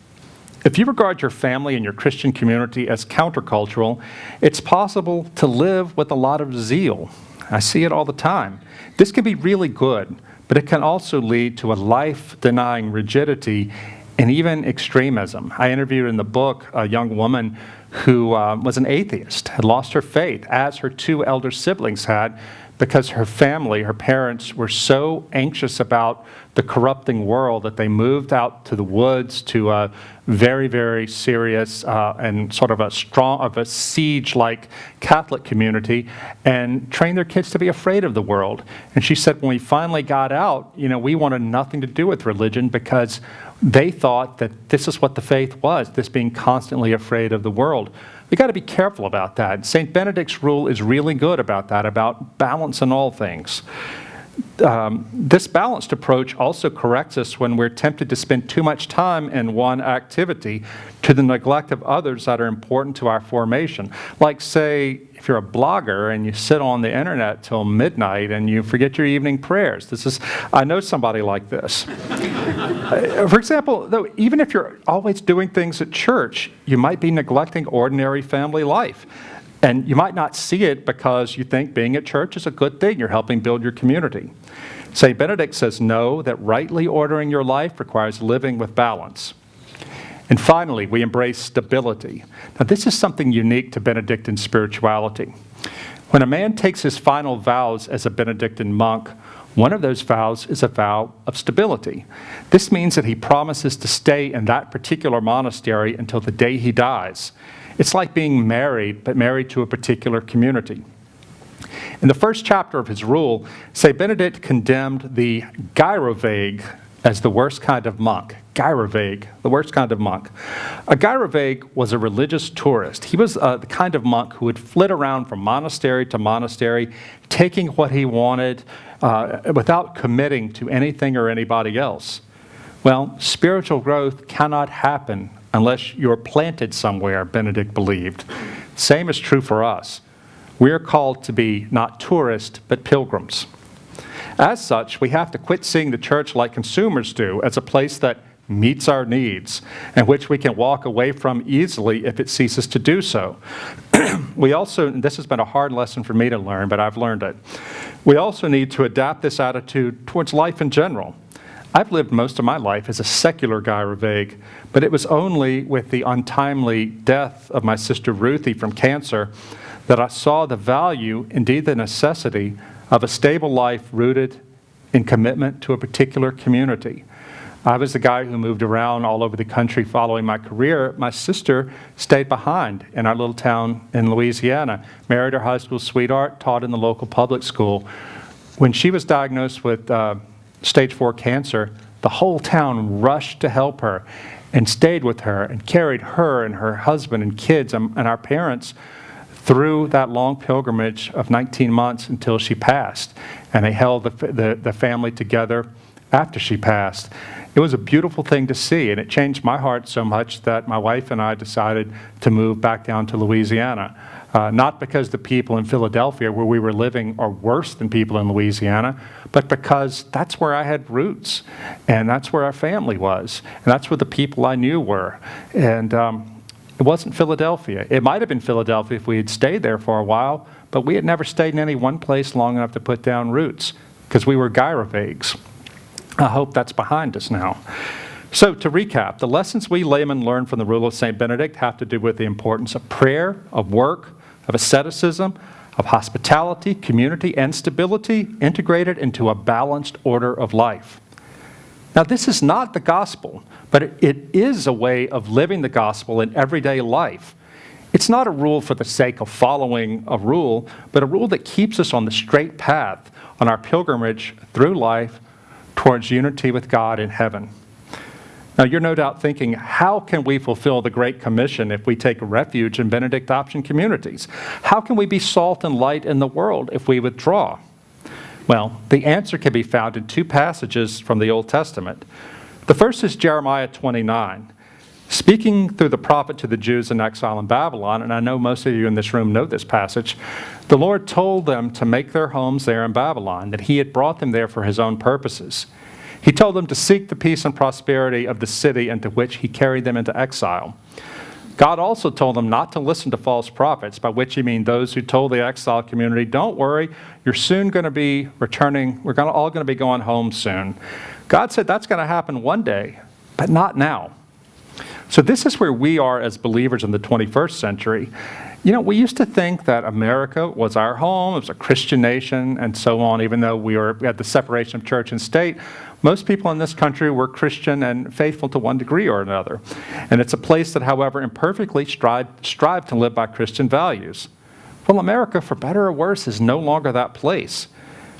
If you regard your family and your Christian community as countercultural, it's possible to live with a lot of zeal. I see it all the time. This can be really good, but it can also lead to a life-denying rigidity and even extremism. I interviewed in the book a young woman who was an atheist, had lost her faith, as her two elder siblings had, because her family, her parents, were so anxious about the corrupting world that they moved out to the woods to a very, very serious and sort of a siege-like Catholic community and trained their kids to be afraid of the world. And she said, when we finally got out, we wanted nothing to do with religion because they thought that this is what the faith was, this being constantly afraid of the world. We've got to be careful about that. St. Benedict's rule is really good about that, about balance in all things. This balanced approach also corrects us when we're tempted to spend too much time in one activity to the neglect of others that are important to our formation. Like, say, if you're a blogger and you sit on the internet till midnight and you forget your evening prayers. I know somebody like this. For example, though, even if you're always doing things at church, you might be neglecting ordinary family life. And you might not see it because you think being at church is a good thing. You're helping build your community. St. Benedict says no, that rightly ordering your life requires living with balance. And finally, we embrace stability. Now, this is something unique to Benedictine spirituality. When a man takes his final vows as a Benedictine monk, one of those vows is a vow of stability. This means that he promises to stay in that particular monastery until the day he dies. It's like being married, but married to a particular community. In the first chapter of his rule, St. Benedict condemned the gyrovague as the worst kind of monk. Gyrovague, the worst kind of monk. A gyrovague was a religious tourist. He was the kind of monk who would flit around from monastery to monastery, taking what he wanted without committing to anything or anybody else. Well, spiritual growth cannot happen unless you're planted somewhere, Benedict believed. Same is true for us. We're called to be not tourists, but pilgrims. As such, we have to quit seeing the church like consumers do, as a place that meets our needs, and which we can walk away from easily if it ceases to do so. We also, and this has been a hard lesson for me to learn, but I've learned it. We also need to adapt this attitude towards life in general. I've lived most of my life as a secular gyrovague, but it was only with the untimely death of my sister Ruthie from cancer that I saw the value, indeed the necessity, of a stable life rooted in commitment to a particular community. I was the guy who moved around all over the country following my career. My sister stayed behind in our little town in Louisiana, married her high school sweetheart, taught in the local public school. When she was diagnosed with stage 4 cancer, the whole town rushed to help her and stayed with her and carried her and her husband and kids and our parents through that long pilgrimage of 19 months until she passed. And they held the family together after she passed. It was a beautiful thing to see, and it changed my heart so much that my wife and I decided to move back down to Louisiana. Not because the people in Philadelphia where we were living are worse than people in Louisiana, but because that's where I had roots, and that's where our family was, and that's where the people I knew were. And it wasn't Philadelphia. It might have been Philadelphia if we had stayed there for a while, but we had never stayed in any one place long enough to put down roots, because we were gyrovagues. I hope that's behind us now. So to recap, the lessons we laymen learn from the rule of St. Benedict have to do with the importance of prayer, of work, of asceticism, of hospitality, community, and stability integrated into a balanced order of life. Now, this is not the gospel, but it is a way of living the gospel in everyday life. It's not a rule for the sake of following a rule, but a rule that keeps us on the straight path on our pilgrimage through life towards unity with God in heaven. Now, you're no doubt thinking, how can we fulfill the Great Commission if we take refuge in Benedict option communities? How can we be salt and light in the world if we withdraw? Well, the answer can be found in two passages from the Old Testament. The first is Jeremiah 29. Speaking through the prophet to the Jews in exile in Babylon, and I know most of you in this room know this passage, the Lord told them to make their homes there in Babylon, that he had brought them there for his own purposes. He told them to seek the peace and prosperity of the city into which he carried them into exile. God also told them not to listen to false prophets, by which he means those who told the exile community, don't worry, you're soon going to be returning, we're all going to be going home soon. God said that's going to happen one day, but not now. So this is where we are as believers in the 21st century. You know, we used to think that America was our home, it was a Christian nation, and so on, even though we had the separation of church and state. Most people in this country were Christian and faithful to one degree or another. And it's a place that, however, imperfectly strive to live by Christian values. Well, America, for better or worse, is no longer that place.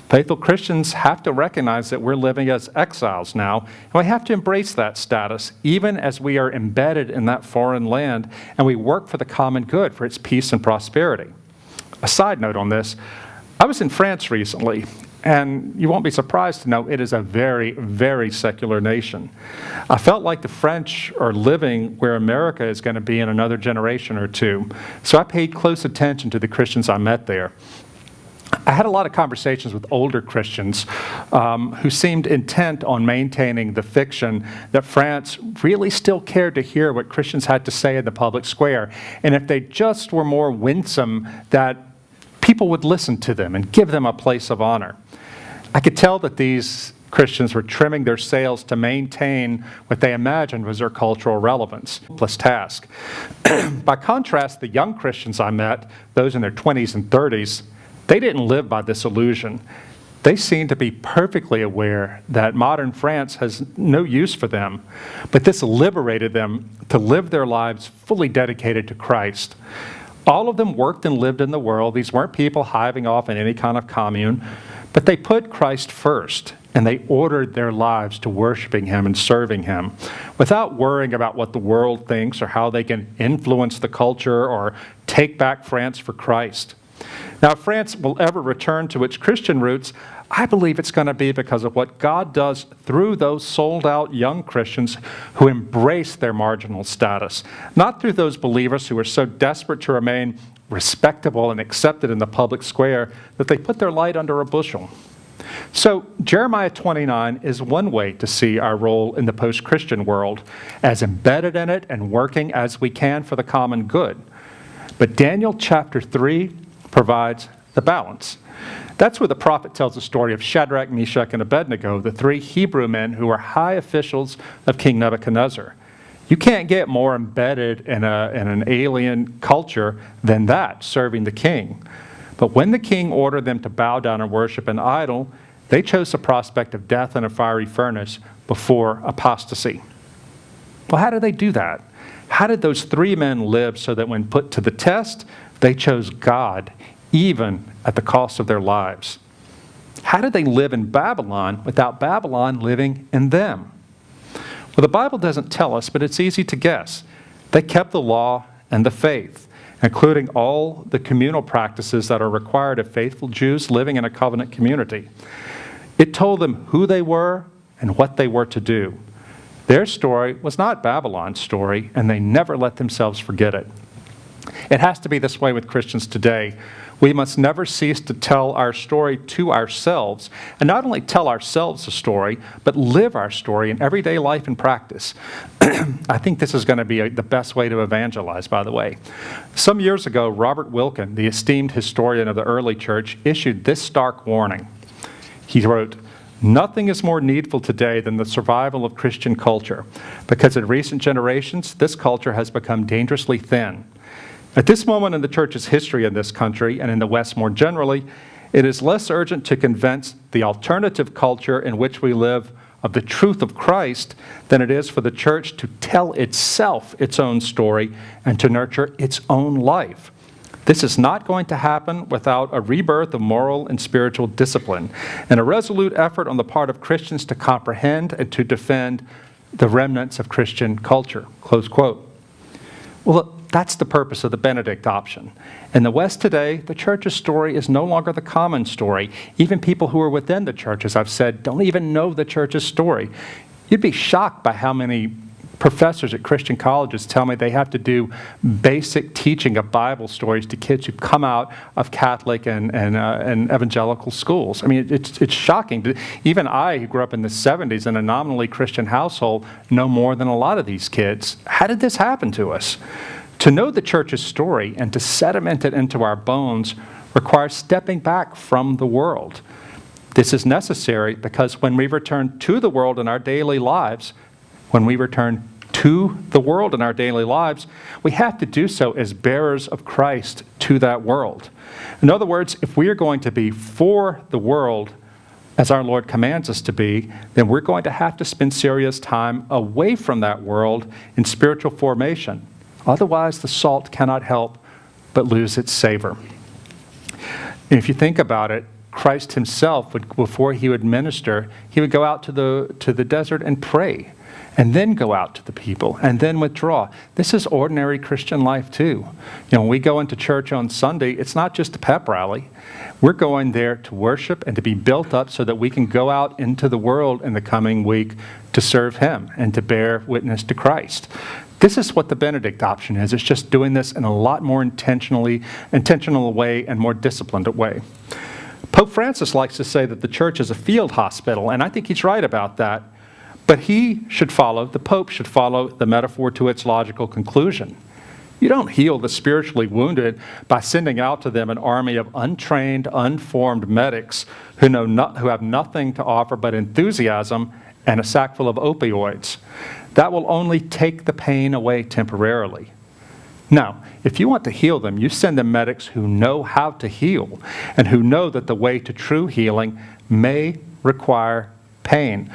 Faithful Christians have to recognize that we're living as exiles now, and we have to embrace that status, even as we are embedded in that foreign land, and we work for the common good, for its peace and prosperity. A side note on this, I was in France recently, and you won't be surprised to know it is a very, very secular nation. I felt like the French are living where America is going to be in another generation or two, so I paid close attention to the Christians I met there. I had a lot of conversations with older Christians who seemed intent on maintaining the fiction that France really still cared to hear what Christians had to say in the public square, and if they just were more winsome, that people would listen to them and give them a place of honor. I could tell that these Christians were trimming their sails to maintain what they imagined was their cultural relevance. Plus task. By contrast, the young Christians I met, those in their 20s and 30s, they didn't live by this illusion. They seemed to be perfectly aware that modern France has no use for them, but this liberated them to live their lives fully dedicated to Christ. All of them worked and lived in the world. These weren't people hiving off in any kind of commune, but they put Christ first, and they ordered their lives to worshiping Him and serving Him without worrying about what the world thinks or how they can influence the culture or take back France for Christ. Now, if France will ever return to its Christian roots, I believe it's going to be because of what God does through those sold-out young Christians who embrace their marginal status, not through those believers who are so desperate to remain respectable and accepted in the public square that they put their light under a bushel. So Jeremiah 29 is one way to see our role in the post-Christian world, as embedded in it and working as we can for the common good. But Daniel chapter 3 provides the balance. That's where the prophet tells the story of Shadrach, Meshach, and Abednego, the three Hebrew men who were high officials of King Nebuchadnezzar. You can't get more embedded in an alien culture than that, serving the king. But when the king ordered them to bow down and worship an idol, they chose the prospect of death in a fiery furnace before apostasy. Well, how did they do that? How did those three men live so that when put to the test, they chose God, even at the cost of their lives? How did they live in Babylon without Babylon living in them? Well, the Bible doesn't tell us, but it's easy to guess. They kept the law and the faith, including all the communal practices that are required of faithful Jews living in a covenant community. It told them who they were and what they were to do. Their story was not Babylon's story, and they never let themselves forget it. It has to be this way with Christians today. We must never cease to tell our story to ourselves, and not only tell ourselves a story, but live our story in everyday life and practice. I think this is going to be the best way to evangelize, by the way. Some years ago, Robert Wilken, the esteemed historian of the early church, issued this stark warning. He wrote, "Nothing is more needful today than the survival of Christian culture, because in recent generations, this culture has become dangerously thin. At this moment in the church's history in this country and in the West more generally, it is less urgent to convince the alternative culture in which we live of the truth of Christ than it is for the church to tell itself its own story and to nurture its own life. This is not going to happen without a rebirth of moral and spiritual discipline and a resolute effort on the part of Christians to comprehend and to defend the remnants of Christian culture." Close quote. Well, that's the purpose of the Benedict option. In the West today, the church's story is no longer the common story. Even people who are within the church, as I've said, don't even know the church's story. You'd be shocked by how many professors at Christian colleges tell me they have to do basic teaching of Bible stories to kids who come out of Catholic and evangelical schools. I mean, it's shocking. Even I, who grew up in the 70s in a nominally Christian household, know more than a lot of these kids. How did this happen to us? To know the church's story and to sediment it into our bones requires stepping back from the world. This is necessary because when we return to the world in our daily lives, we have to do so as bearers of Christ to that world. In other words, if we are going to be for the world as our Lord commands us to be, then we're going to have to spend serious time away from that world in spiritual formation. Otherwise, the salt cannot help but lose its savor. And if you think about it, Christ himself, before he would minister, he would go out to the desert and pray. and then go out to the people, and then withdraw. This is ordinary Christian life too. When we go into church on Sunday, it's not just a pep rally. We're going there to worship and to be built up so that we can go out into the world in the coming week to serve Him and to bear witness to Christ. This is what the Benedict option is. It's just doing this in a lot more intentional way and more disciplined way. Pope Francis likes to say that the church is a field hospital, and I think he's right about that. But the Pope should follow the metaphor to its logical conclusion. You don't heal the spiritually wounded by sending out to them an army of untrained, unformed medics who have nothing to offer but enthusiasm and a sack full of opioids. That will only take the pain away temporarily. Now, if you want to heal them, you send them medics who know how to heal and who know that the way to true healing may require pain.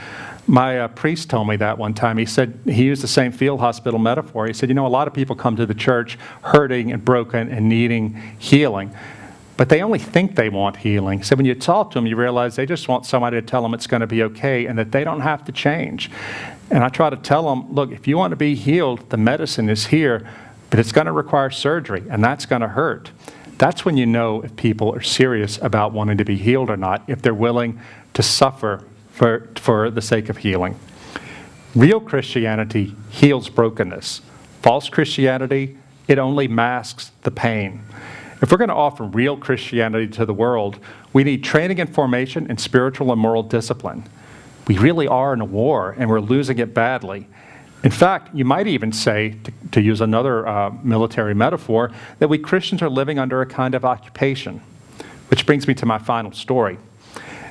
My priest told me that one time. He said, he used the same field hospital metaphor. He said, a lot of people come to the church hurting and broken and needing healing, but they only think they want healing. He said, when you talk to them, you realize they just want somebody to tell them it's going to be okay and that they don't have to change. And I try to tell them, look, if you want to be healed, the medicine is here, but it's going to require surgery, and that's going to hurt. That's when you know if people are serious about wanting to be healed or not, if they're willing to suffer for the sake of healing. Real Christianity heals brokenness. False Christianity, it only masks the pain. If we're going to offer real Christianity to the world, we need training and formation in spiritual and moral discipline. We really are in a war, and we're losing it badly. In fact, you might even say, to use another military metaphor, that we Christians are living under a kind of occupation. Which brings me to my final story.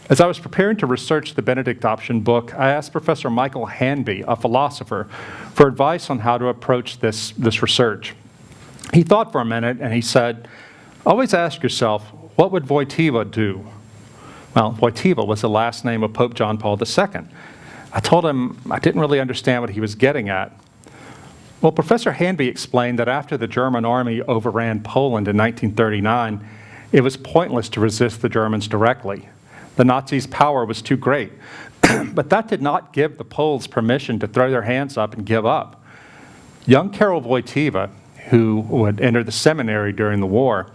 As I was preparing to research the Benedict Option book, I asked Professor Michael Hanby, a philosopher, for advice on how to approach this research. He thought for a minute and he said, always ask yourself, what would Wojtyła do? Well, Wojtyła was the last name of Pope John Paul II. I told him I didn't really understand what he was getting at. Well, Professor Hanby explained that after the German army overran Poland in 1939, it was pointless to resist the Germans directly. The Nazis' power was too great. But that did not give the Poles permission to throw their hands up and give up. Young Karol Wojtyła, who would enter the seminary during the war,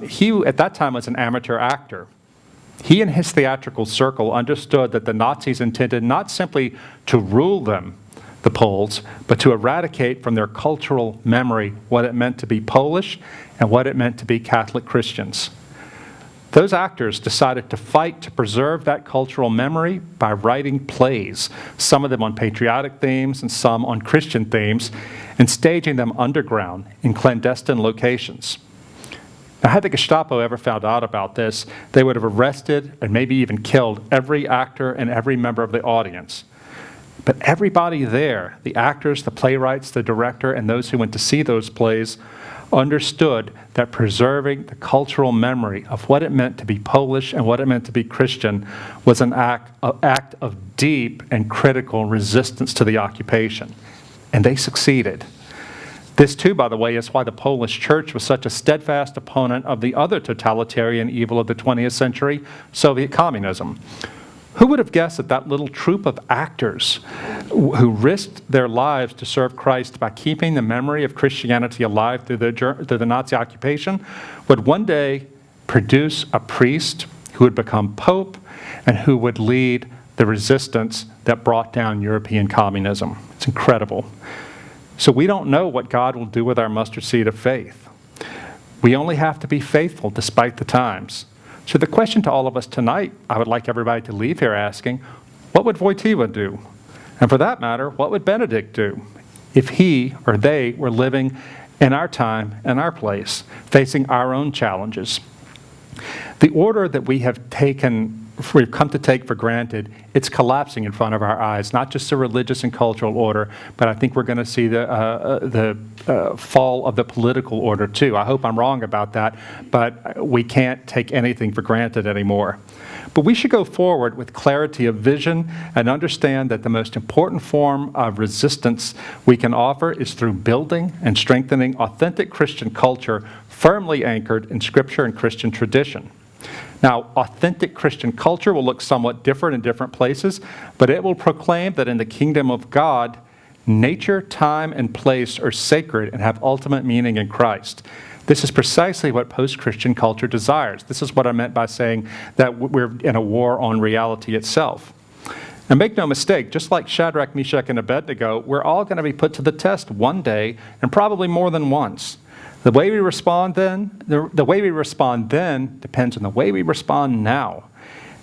he at that time was an amateur actor. He and his theatrical circle understood that the Nazis intended not simply to rule them, the Poles, but to eradicate from their cultural memory what it meant to be Polish and what it meant to be Catholic Christians. Those actors decided to fight to preserve that cultural memory by writing plays, some of them on patriotic themes and some on Christian themes, and staging them underground in clandestine locations. Now, had the Gestapo ever found out about this, they would have arrested and maybe even killed every actor and every member of the audience. But everybody there, the actors, the playwrights, the director, and those who went to see those plays, understood that preserving the cultural memory of what it meant to be Polish and what it meant to be Christian was an act of deep and critical resistance to the occupation. And they succeeded. This, too, by the way, is why the Polish Church was such a steadfast opponent of the other totalitarian evil of the 20th century, Soviet communism. Who would have guessed that that little troupe of actors who risked their lives to serve Christ by keeping the memory of Christianity alive through the Nazi occupation would one day produce a priest who would become pope and who would lead the resistance that brought down European communism? It's incredible. So we don't know what God will do with our mustard seed of faith. We only have to be faithful despite the times. So the question to all of us tonight, I would like everybody to leave here asking, what would Wojtyła do? And for that matter, what would Benedict do if he or they were living in our time and our place, facing our own challenges? The order that we've come to take for granted, it's collapsing in front of our eyes, not just the religious and cultural order, but I think we're going to see the fall of the political order too. I hope I'm wrong about that, but we can't take anything for granted anymore. But we should go forward with clarity of vision and understand that the most important form of resistance we can offer is through building and strengthening authentic Christian culture firmly anchored in Scripture and Christian tradition. Now, authentic Christian culture will look somewhat different in different places, but it will proclaim that in the kingdom of God, nature, time, and place are sacred and have ultimate meaning in Christ. This is precisely what post-Christian culture desires. This is what I meant by saying that we're in a war on reality itself. And make no mistake, just like Shadrach, Meshach, and Abednego, we're all going to be put to the test one day, and probably more than once. The way we respond then, the way we respond then depends on the way we respond now.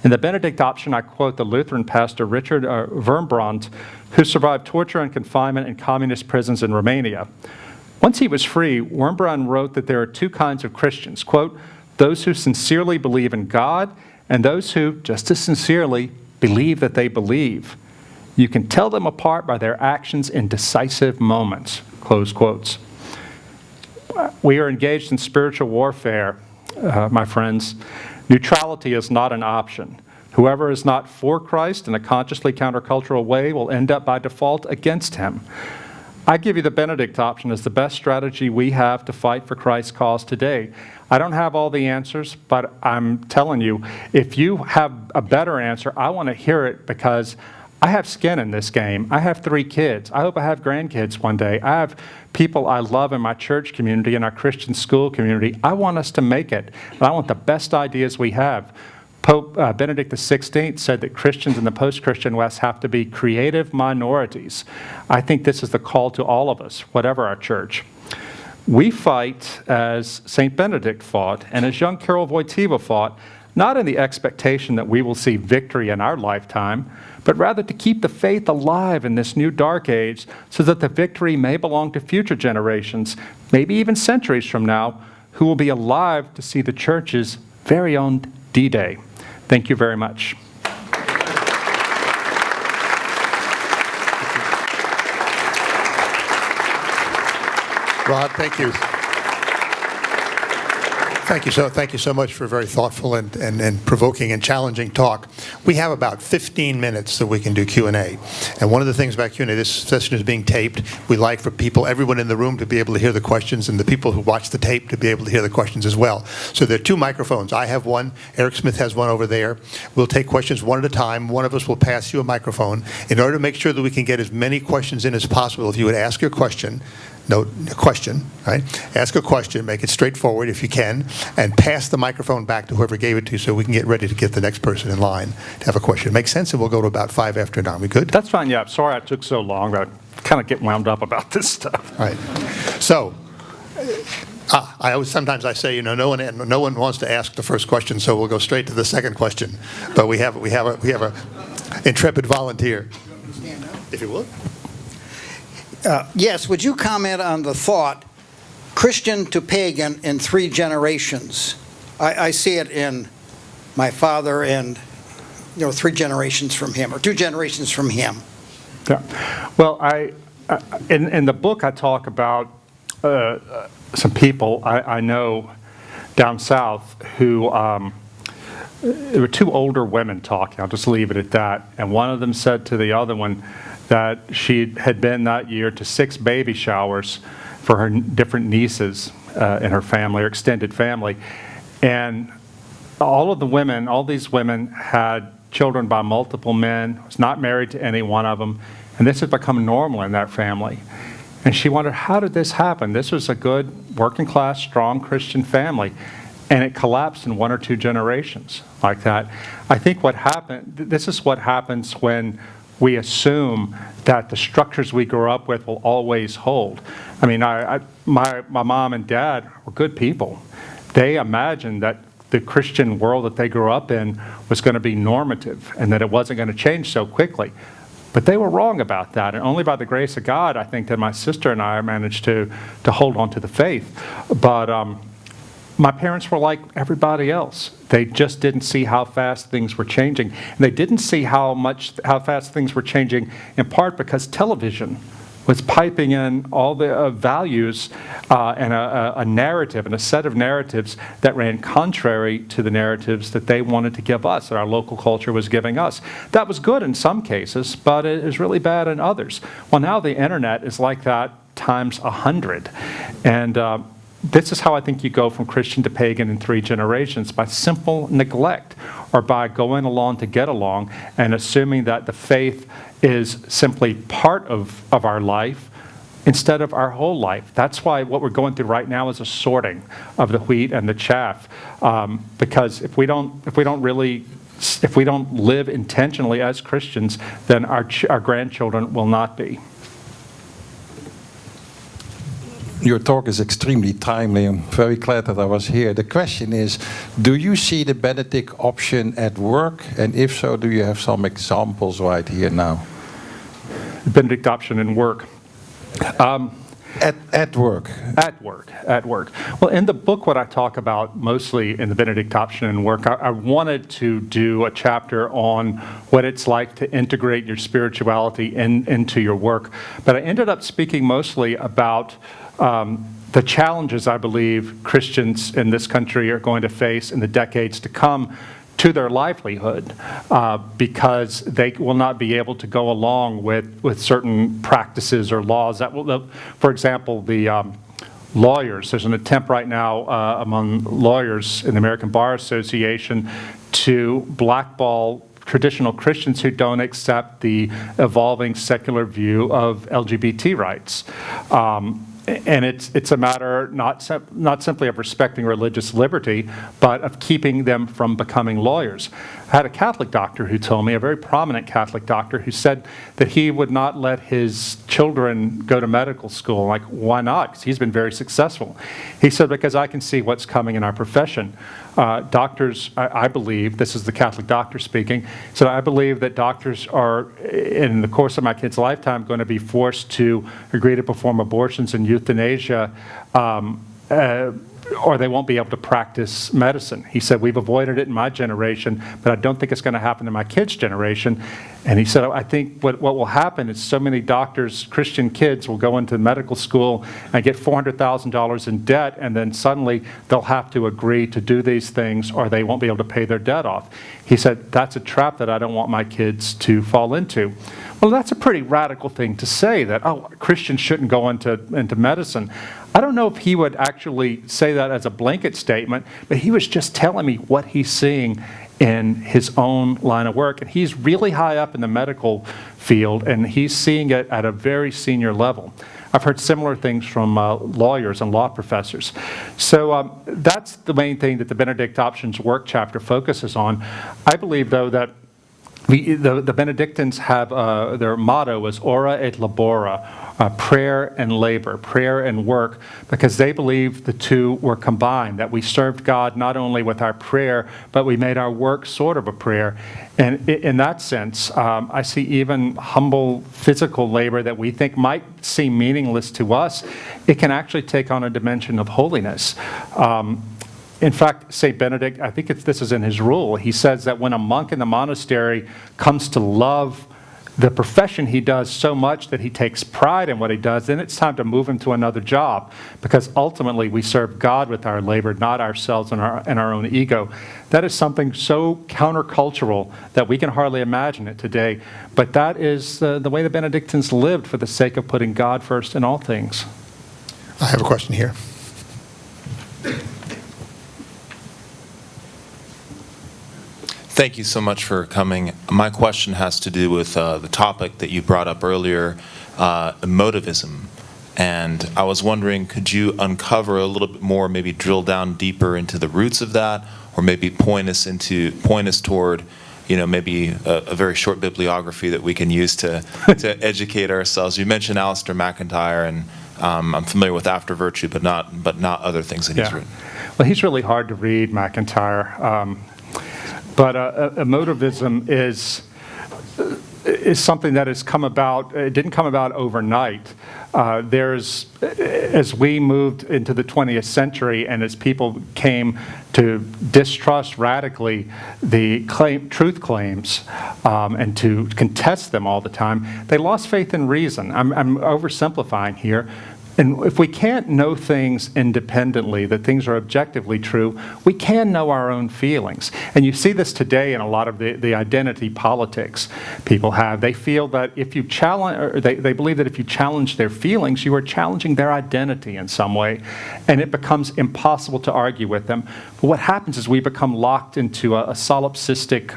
In the Benedict option, I quote the Lutheran pastor Richard Wurmbrand, who survived torture and confinement in communist prisons in Romania. Once he was free, Wurmbrand wrote that there are two kinds of Christians, quote, those who sincerely believe in God and those who, just as sincerely, believe that they believe. You can tell them apart by their actions in decisive moments, close quotes. We are engaged in spiritual warfare, my friends. Neutrality is not an option. Whoever is not for Christ in a consciously countercultural way will end up by default against him. I give you the Benedict option as the best strategy we have to fight for Christ's cause today. I don't have all the answers, but I'm telling you, if you have a better answer, I want to hear it because I have skin in this game. I have 3 kids. I hope I have grandkids one day. I have people I love in my church community, in our Christian school community. I want us to make it. And I want the best ideas we have. Pope Benedict XVI said that Christians in the post-Christian West have to be creative minorities. I think this is the call to all of us, whatever our church. We fight as St. Benedict fought and as young Karol Wojtyła fought, not in the expectation that we will see victory in our lifetime, but rather to keep the faith alive in this new dark age so that the victory may belong to future generations, maybe even centuries from now, who will be alive to see the church's very own D-Day. Thank you very much. Rod, thank you. Thank you so much for a very thoughtful and provoking and challenging talk. We have about 15 minutes that we can do Q&A. And one of the things about Q&A, this session is being taped. We like for everyone in the room to be able to hear the questions and the people who watch the tape to be able to hear the questions as well. So there are 2 microphones. I have one. Eric Smith has one over there. We'll take questions one at a time. One of us will pass you a microphone. In order to make sure that we can get as many questions in as possible, if you would ask your question, note a question, right? Ask a question, make it straightforward if you can, and pass the microphone back to whoever gave it to you so we can get ready to get the next person in line to have a question. Make sense? And we'll go to about 5 after 9. We good? That's fine, yeah. Sorry I took so long. I kind of get wound up about this stuff. All right. So, sometimes I say, no one wants to ask the first question, so we'll go straight to the second question. But we have a intrepid volunteer. If you would. Yes, would you comment on the thought, Christian to pagan in 3 generations? I see it in my father and 3 generations from him, or 2 generations from him. Yeah. Well, in the book I talk about some people I know down south who, there were 2 older women talking, I'll just leave it at that, and one of them said to the other one, that she had been that year to 6 baby showers for her different nieces in her family, or extended family. And all these women had children by multiple men, was not married to any one of them, and this had become normal in that family. And she wondered, how did this happen? This was a good, working class, strong Christian family, and it collapsed in 1 or 2 generations like that. I think this is what happens when we assume that the structures we grew up with will always hold. I mean, my mom and dad were good people. They imagined that the Christian world that they grew up in was going to be normative and that it wasn't going to change so quickly. But they were wrong about that, and only by the grace of God, I think that my sister and I managed to hold on to the faith. But my parents were like everybody else. They just didn't see how fast things were changing. And they didn't see how fast things were changing, in part because television was piping in all the values and a narrative and a set of narratives that ran contrary to the narratives that they wanted to give us, that our local culture was giving us. That was good in some cases, but it is really bad in others. Well, now the internet is like that times 100. And this is how I think you go from Christian to pagan in 3 generations, by simple neglect, or by going along to get along and assuming that the faith is simply part of our life instead of our whole life. That's why what we're going through right now is a sorting of the wheat and the chaff, because if we don't live intentionally as Christians, then our grandchildren will not be. Your talk is extremely timely. I'm very glad that I was here. The question is, do you see the Benedict option at work? And if so, do you have some examples right here now? The Benedict option in work. At work. At work. Well, in the book, what I talk about mostly in the Benedict option in work, I wanted to do a chapter on what it's like to integrate your spirituality into your work. But I ended up speaking mostly about the challenges I believe Christians in this country are going to face in the decades to come to their livelihood, because they will not be able to go along with certain practices or laws that will, for example, the lawyers. There's an attempt right now among lawyers in the American Bar Association to blackball traditional Christians who don't accept the evolving secular view of LGBT rights. And it's a matter not simply of respecting religious liberty, but of keeping them from becoming lawyers. I had a Catholic doctor who told me, a very prominent Catholic doctor, who said that he would not let his children go to medical school. Like, why not? Because he's been very successful. He said, because I can see what's coming in our profession. Doctors, I believe, this is the Catholic doctor speaking, so I believe that doctors are, in the course of my kid's lifetime, going to be forced to agree to perform abortions and euthanasia, or they won't be able to practice medicine. He said, we've avoided it in my generation, but I don't think it's going to happen in my kids' generation. And he said, I think what will happen is so many doctors, Christian kids, will go into medical school and get $400,000 in debt, and then suddenly they'll have to agree to do these things, or they won't be able to pay their debt off. He said, that's a trap that I don't want my kids to fall into. Well, that's a pretty radical thing to say, that, oh, Christians shouldn't go into medicine. I don't know if he would actually say that as a blanket statement, but he was just telling me what he's seeing in his own line of work. And he's really high up in the medical field, and he's seeing it at a very senior level. I've heard similar things from lawyers and law professors. So that's the main thing that the Benedict Options Work chapter focuses on. I believe, though, that the Benedictines have their motto is ora et labora, prayer and labor, prayer and work, because they believe the two were combined, that we served God not only with our prayer, but we made our work sort of a prayer. And in that sense, I see even humble physical labor that we think might seem meaningless to us, it can actually take on a dimension of holiness. In fact, St. Benedict, I think this is in his rule, he says that when a monk in the monastery comes to love the profession he does so much that he takes pride in what he does, then it's time to move him to another job, because ultimately we serve God with our labor, not ourselves and our own ego. That is something so countercultural that we can hardly imagine it today, but that is the way the Benedictines lived for the sake of putting God first in all things. I have a question here. Thank you so much for coming. My question has to do with the topic that you brought up earlier, emotivism. And I was wondering, could you uncover a little bit more, maybe drill down deeper into the roots of that, or maybe point us toward, maybe a very short bibliography that we can use to educate ourselves. You mentioned Alistair McIntyre, and I'm familiar with After Virtue, but not other things that he's written. Well, he's really hard to read, McIntyre. But emotivism is something that has come about. It didn't come about overnight. As we moved into the 20th century, and as people came to distrust radically the truth claims and to contest them all the time, they lost faith in reason. I'm oversimplifying here. And if we can't know things independently, that things are objectively true, we can know our own feelings. And you see this today in a lot of the identity politics people have. They feel that if you challenge, or they believe that if you challenge their feelings, you are challenging their identity in some way, and it becomes impossible to argue with them. But what happens is we become locked into a solipsistic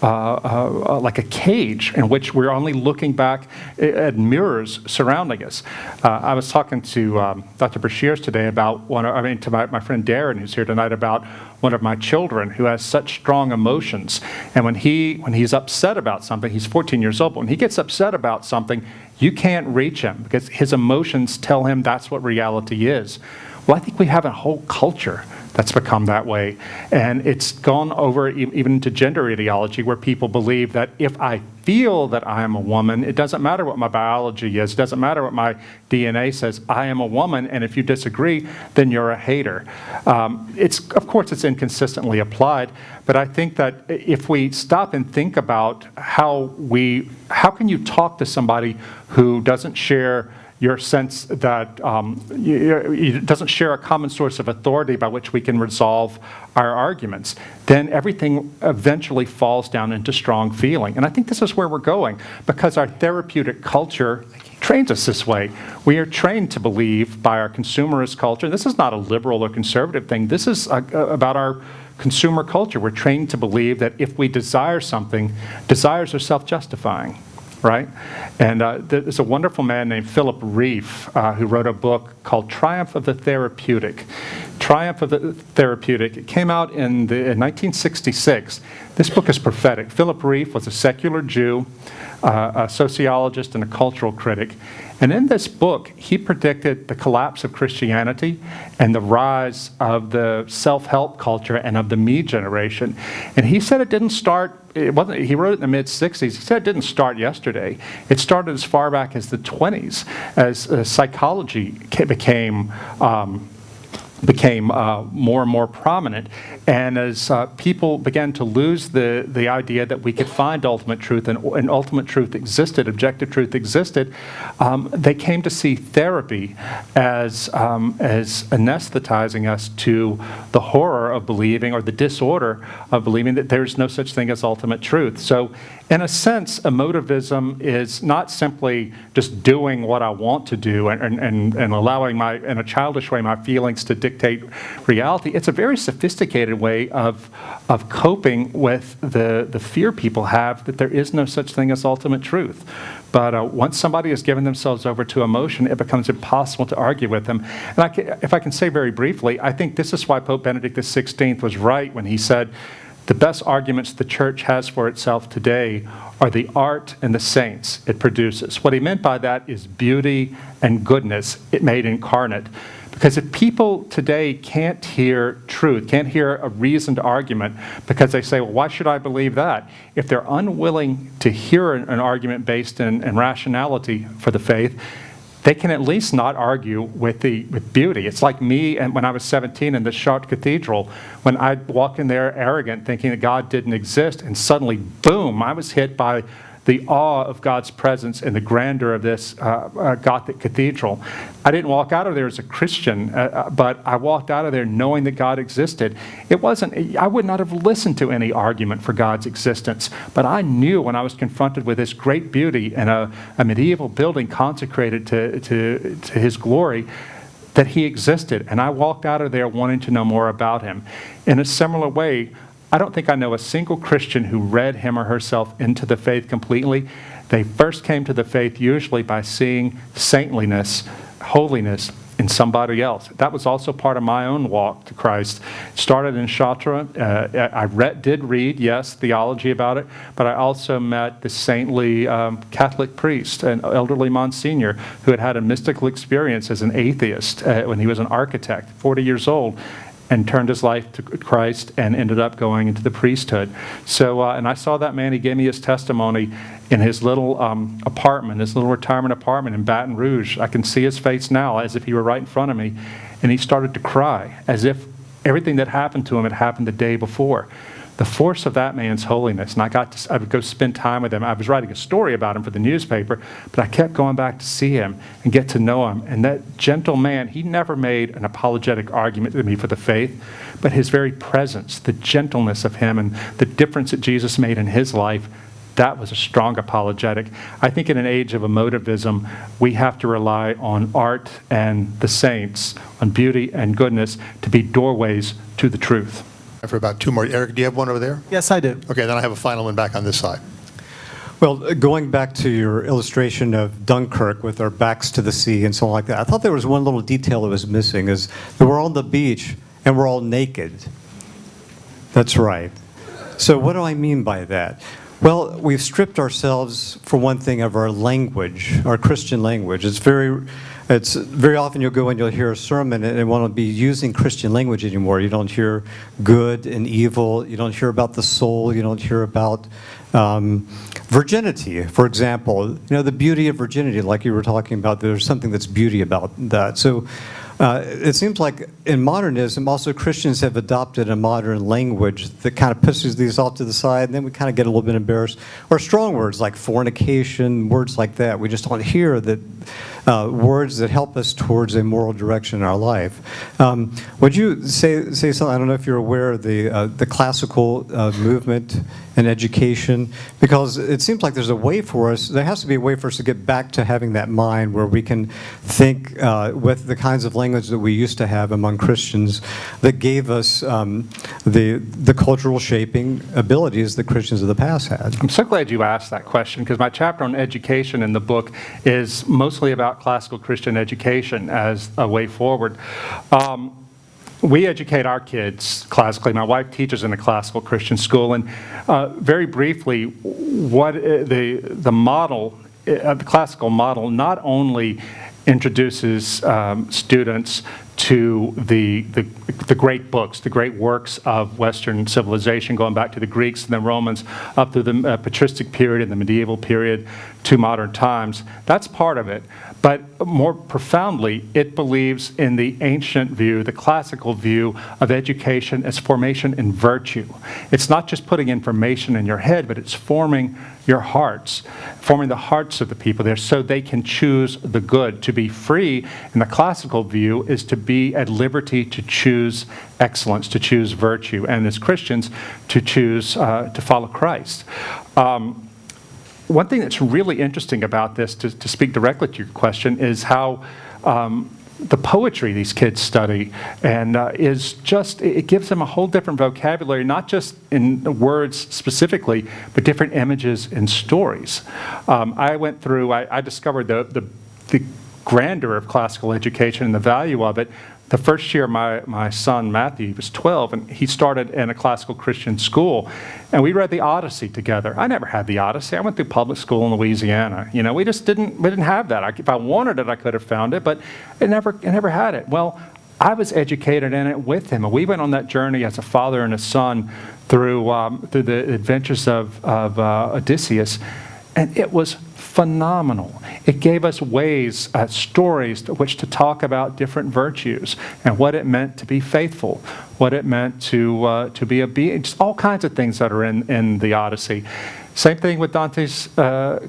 like a cage in which we're only looking back at mirrors surrounding us. I was talking to Dr. Brashears today about to my friend Darren, who's here tonight, about one of my children who has such strong emotions. And when he's upset about something, he's 14 years old, but when he gets upset about something, you can't reach him because his emotions tell him that's what reality is. Well, I think we have a whole culture that's become that way. And it's gone over even into gender ideology, where people believe that if I feel that I am a woman, it doesn't matter what my biology is, it doesn't matter what my DNA says, I am a woman, and if you disagree, then you're a hater. Of course, it's inconsistently applied, but I think that if we stop and think about how can you talk to somebody who doesn't share your sense that doesn't share a common source of authority by which we can resolve our arguments, then everything eventually falls down into strong feeling. And I think this is where we're going, because our therapeutic culture trains us this way. We are trained to believe by our consumerist culture. This is not a liberal or conservative thing. This is about our consumer culture. We're trained to believe that if we desire something, desires are self-justifying. Right? And there's a wonderful man named Philip Rieff who wrote a book called Triumph of the Therapeutic. Triumph of the Therapeutic. It came out in 1966. This book is prophetic. Philip Rieff was a secular Jew, a sociologist, and a cultural critic. And in this book, he predicted the collapse of Christianity and the rise of the self-help culture and of the me generation. And he said it didn't start, he wrote it in the mid-60s, he said it didn't start yesterday. It started as far back as the 20s, as psychology became more and more prominent, and as people began to lose the idea that we could find ultimate truth, and ultimate truth existed, objective truth existed, they came to see therapy as anesthetizing us to the horror of believing, or the disorder of believing, that there's no such thing as ultimate truth. So in a sense, emotivism is not simply just doing what I want to do and allowing in a childish way, my feelings to dictate reality. It's a very sophisticated way of coping with the fear people have that there is no such thing as ultimate truth. But once somebody has given themselves over to emotion, it becomes impossible to argue with them. And if I can say very briefly, I think this is why Pope Benedict XVI was right when he said, the best arguments the church has for itself today are the art and the saints it produces. What he meant by that is beauty and goodness it made incarnate. Because if people today can't hear truth, can't hear a reasoned argument, because they say, well, why should I believe that? If they're unwilling to hear an argument based in rationality for the faith, they can at least not argue with beauty. It's like me and when I was 17 in the Chartres Cathedral, when I'd walk in there arrogant, thinking that God didn't exist, and suddenly, boom, I was hit by the awe of God's presence and the grandeur of this Gothic cathedral. I didn't walk out of there as a Christian, but I walked out of there knowing that God existed. I would not have listened to any argument for God's existence, but I knew when I was confronted with this great beauty and a medieval building consecrated to His glory, that He existed, and I walked out of there wanting to know more about Him. In a similar way, I don't think I know a single Christian who read him or herself into the faith completely. They first came to the faith usually by seeing saintliness, holiness in somebody else. That was also part of my own walk to Christ. It started in Chartres. I did read, yes, theology about it, but I also met the saintly Catholic priest, an elderly Monsignor, who had had a mystical experience as an atheist when he was an architect, 40 years old, and turned his life to Christ and ended up going into the priesthood. So, and I saw that man, he gave me his testimony in his little apartment, his little retirement apartment in Baton Rouge. I can see his face now as if he were right in front of me. And he started to cry as if everything that happened to him had happened the day before. the force of that man's holiness. And I would go spend time with him. I was writing a story about him for the newspaper, but I kept going back to see him and get to know him. And that gentle man, he never made an apologetic argument to me for the faith, but his very presence, the gentleness of him and the difference that Jesus made in his life, that was a strong apologetic. I think in an age of emotivism, we have to rely on art and the saints, on beauty and goodness, to be doorways to the truth. For about two more. Eric, do you have one over there? Yes, I do. Okay, then I have a final one back on this side. Well, going back to your illustration of Dunkirk with our backs to the sea and so on like that, I thought there was one little detail that was missing, is that we're on the beach and we're all naked. That's right. So what do I mean by that? Well, we've stripped ourselves, for one thing, of our language, our Christian language. It's very often you'll go and you'll hear a sermon and it won't be using Christian language anymore. You don't hear good and evil. You don't hear about the soul. You don't hear about virginity, for example. You know, the beauty of virginity, like you were talking about, there's something that's beauty about that. So it seems like in modernism, also Christians have adopted a modern language that kind of pushes these off to the side, and then we kind of get a little bit embarrassed. Or strong words like fornication, words like that. We just don't hear that words that help us towards a moral direction in our life. Would you say something? I don't know if you're aware of the classical movement in education, because it seems like there's a way for us, there has to be a way for us to get back to having that mind where we can think with the kinds of language that we used to have among Christians that gave us the cultural shaping abilities that Christians of the past had. I'm so glad you asked that question, because my chapter on education in the book is mostly about classical Christian education as a way forward. We educate our kids classically. My wife teaches in a classical Christian school, and very briefly, what the model, the classical model, not only introduces students to the great books, the great works of Western civilization, going back to the Greeks and the Romans, up through the patristic period and the medieval period to modern times. That's part of it. But more profoundly, it believes in the ancient view, the classical view of education as formation in virtue. It's not just putting information in your head, but it's forming your hearts, forming the hearts of the people there so they can choose the good. To be free in the classical view is to be at liberty to choose excellence, to choose virtue, and as Christians, to choose to follow Christ. One thing that's really interesting about this, to speak directly to your question, is how the poetry these kids study and is just, it gives them a whole different vocabulary, not just in words specifically, but different images and stories. I discovered the grandeur of classical education and the value of it. The first year my son Matthew was 12, and he started in a classical Christian school, and we read the Odyssey together. I never had the Odyssey. I went through public school in Louisiana. You know, we didn't have that. If I wanted it, I could have found it, but I never had it. Well, I was educated in it with him, and we went on that journey as a father and a son through the adventures of Odysseus, and it was phenomenal. It gave us ways, stories to which to talk about different virtues and what it meant to be faithful, what it meant to be obedient, just all kinds of things that are in the Odyssey. Same thing with Dante's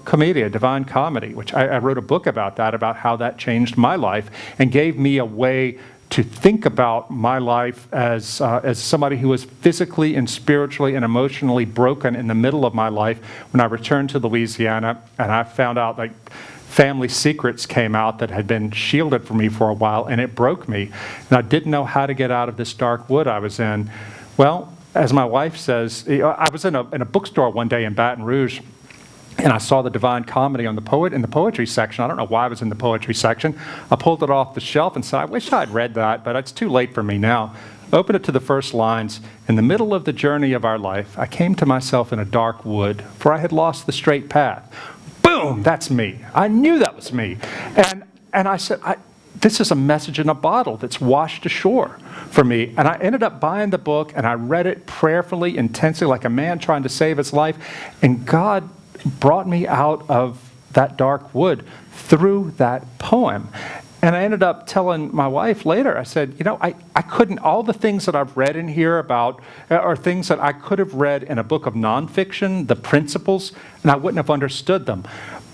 Commedia, Divine Comedy, which I wrote a book about that, about how that changed my life and gave me a way to think about my life as somebody who was physically and spiritually and emotionally broken in the middle of my life when I returned to Louisiana, and I found out like family secrets came out that had been shielded from me for a while, and it broke me. And I didn't know how to get out of this dark wood I was in. Well, as my wife says, I was in a bookstore one day in Baton Rouge, and I saw the Divine Comedy in the poetry section. I don't know why I was in the poetry section. I pulled it off the shelf and said, I wish I'd read that, but it's too late for me now. Opened it to the first lines. In the middle of the journey of our life, I came to myself in a dark wood, for I had lost the straight path. Boom, that's me. I knew that was me. And I said, this is a message in a bottle that's washed ashore for me. And I ended up buying the book, and I read it prayerfully, intensely, like a man trying to save his life. And God brought me out of that dark wood through that poem. And I ended up telling my wife later, I said, I couldn't, all the things that I've read in here about are things that I could have read in a book of nonfiction, the principles, and I wouldn't have understood them.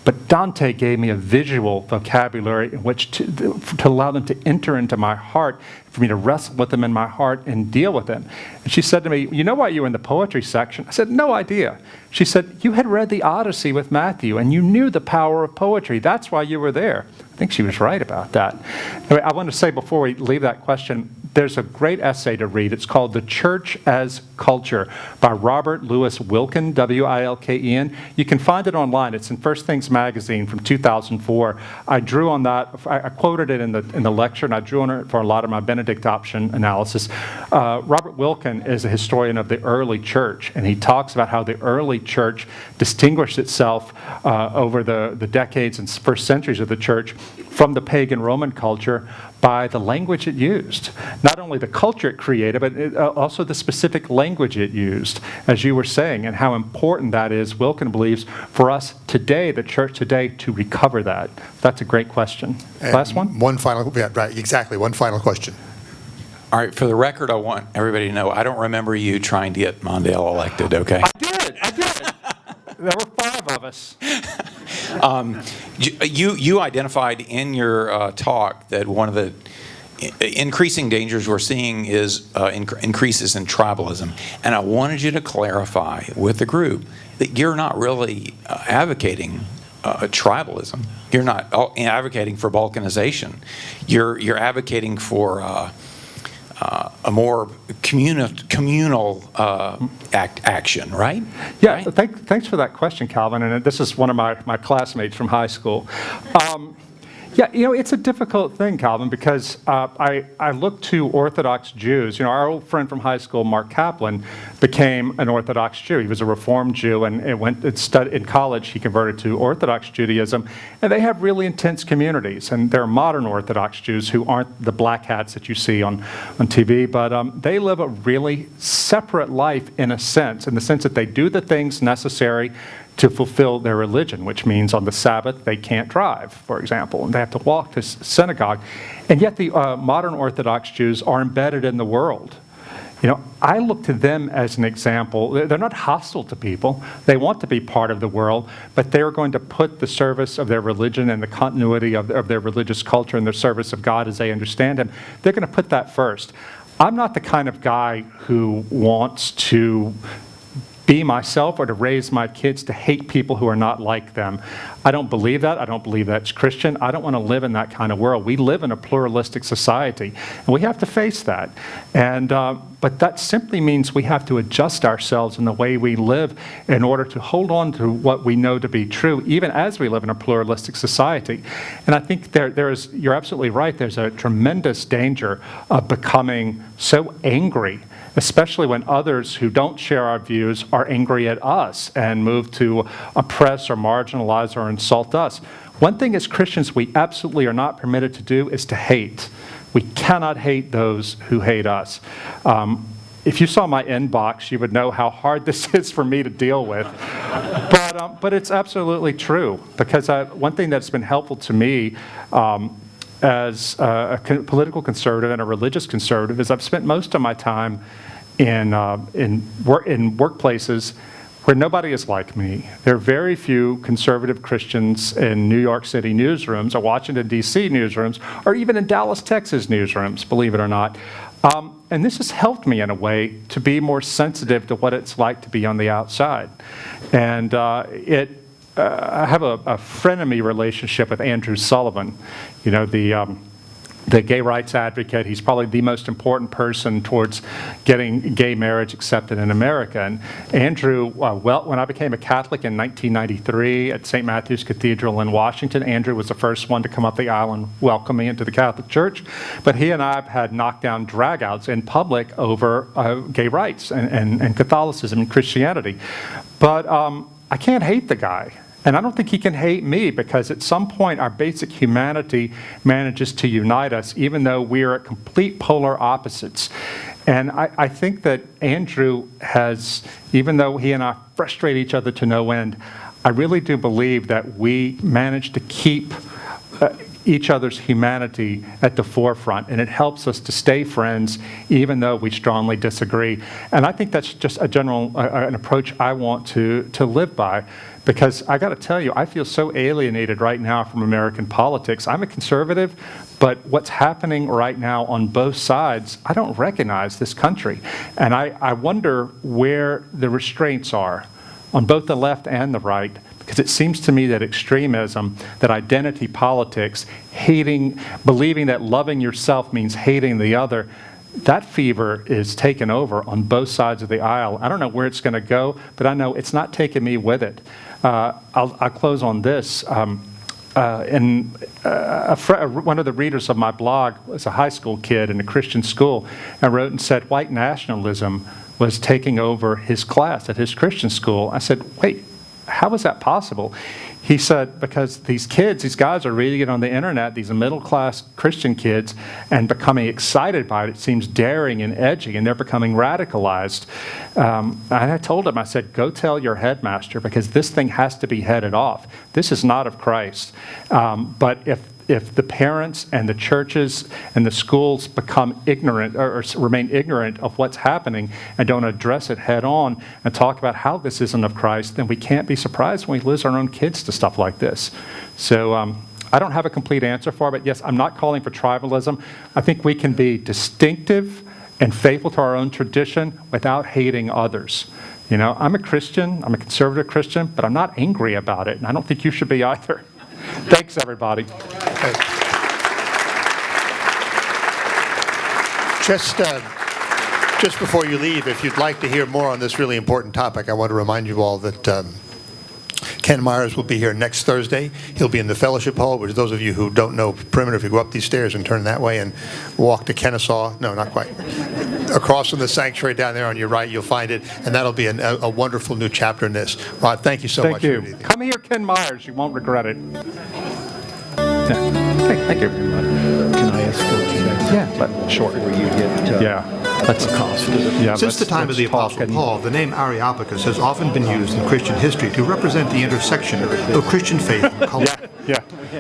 But Dante gave me a visual vocabulary in which to allow them to enter into my heart, for me to wrestle with them in my heart and deal with them. And she said to me, you know why you were in the poetry section? I said, no idea. She said, you had read the Odyssey with Matthew, and you knew the power of poetry. That's why you were there. I think she was right about that. Anyway, I want to say before we leave that question, there's a great essay to read. It's called The Church as Culture by Robert Louis Wilken, W-I-L-K-E-N. You can find it online. It's in First Things Magazine from 2004. I drew on that. I quoted it in the lecture, and I drew on it for a lot of my Benedict option analysis. Robert Wilken is a historian of the early church, and he talks about how the early church distinguished itself over the decades and first centuries of the church from the pagan Roman culture by the language it used. Not only the culture it created, but also the specific language it used, as you were saying, and how important that is, Wilken believes, for us today, the church today, to recover that. That's a great question. Last one? One final, yeah, right, exactly, one final question. All right, for the record, I want everybody to know, I don't remember you trying to get Mondale elected, okay? I did. There were 5 of us. You identified in your talk that one of the increasing dangers we're seeing is increases in tribalism. And I wanted you to clarify with the group that you're not really advocating tribalism. You're not advocating for balkanization. You're advocating for a more communal action, right? Yeah, right? thanks for that question, Calvin. And this is one of my classmates from high school. Yeah, it's a difficult thing, Calvin, because I look to Orthodox Jews. Our old friend from high school, Mark Kaplan, became an Orthodox Jew. He was a Reformed Jew, and studied in college. He converted to Orthodox Judaism, and they have really intense communities. And there are modern Orthodox Jews who aren't the black hats that you see on TV, but they live a really separate life in the sense that they do the things necessary to fulfill their religion, which means on the Sabbath they can't drive, for example, and they have to walk to synagogue. And yet the modern Orthodox Jews are embedded in the world. I look to them as an example. They're not hostile to people. They want to be part of the world, but they're going to put the service of their religion and the continuity of their religious culture and their service of God as they understand Him. They're going to put that first. I'm not the kind of guy who wants to be myself or to raise my kids to hate people who are not like them. I don't believe that. I don't believe that's Christian. I don't want to live in that kind of world. We live in a pluralistic society, and we have to face that. But that simply means we have to adjust ourselves in the way we live in order to hold on to what we know to be true, even as we live in a pluralistic society. And I think you're absolutely right. There's a tremendous danger of becoming so angry, especially when others who don't share our views are angry at us and move to oppress or marginalize or insult us. One thing as Christians we absolutely are not permitted to do is to hate. We cannot hate those who hate us. If you saw my inbox, you would know how hard this is for me to deal with. But it's absolutely true, because one thing that's been helpful to me as a political conservative and a religious conservative is I've spent most of my time in workplaces where nobody is like me. There are very few conservative Christians in New York City newsrooms or Washington, D.C. newsrooms, or even in Dallas, Texas newsrooms, believe it or not. And this has helped me in a way to be more sensitive to what it's like to be on the outside. And I have a frenemy relationship with Andrew Sullivan, the gay rights advocate. He's probably the most important person towards getting gay marriage accepted in America. And Andrew, when I became a Catholic in 1993 at St. Matthew's Cathedral in Washington, Andrew was the first one to come up the aisle and welcome me into the Catholic Church. But he and I have had knockdown dragouts in public over gay rights and Catholicism and Christianity. But I can't hate the guy. And I don't think he can hate me, because at some point our basic humanity manages to unite us, even though we are at complete polar opposites. And I think that Andrew has, even though he and I frustrate each other to no end, I really do believe that we manage to keep each other's humanity at the forefront, and it helps us to stay friends even though we strongly disagree. And I think that's just a general an approach I want to live by, because I got to tell you, I feel so alienated right now from American politics. I'm a conservative, but what's happening right now on both sides, I don't recognize this country. And I wonder where the restraints are on both the left and the right, because it seems to me that extremism, that identity politics, believing that loving yourself means hating the other, that fever is taken over on both sides of the aisle. I don't know where it's going to go, but I know it's not taking me with it. I'll close on this. One of the readers of my blog was a high school kid in a Christian school, and wrote and said white nationalism was taking over his class at his Christian school. I said, wait, how is that possible? He said, because these guys are reading it on the internet, these middle-class Christian kids, and becoming excited by it. It seems daring and edgy, and they're becoming radicalized. And I told him, I said, go tell your headmaster, because this thing has to be headed off. This is not of Christ. But if the parents and the churches and the schools become ignorant or remain ignorant of what's happening and don't address it head on and talk about how this isn't of Christ, then we can't be surprised when we lose our own kids to stuff like this. So I don't have a complete answer for it, but yes, I'm not calling for tribalism. I think we can be distinctive and faithful to our own tradition without hating others. You know, I'm a Christian, I'm a conservative Christian, but I'm not angry about it, and I don't think you should be either. Thanks, everybody. Okay. Just before you leave, if you'd like to hear more on this really important topic, I want to remind you all that Ken Myers will be here next Thursday. He'll be in the Fellowship Hall, which those of you who don't know perimeter, if you go up these stairs and turn that way and walk to Kennesaw, no, not quite, across from the sanctuary down there on your right, you'll find it, and that'll be a wonderful new chapter in this. Rod, thank you so much. Thank you. Come here, Ken Myers. You won't regret it. Thank you. Can I escort you next? Yeah, sure. Before you get Let's cost. Since the time of the Apostle Paul, the name Areopagus has often been used in Christian history to represent the intersection of Christian faith and culture.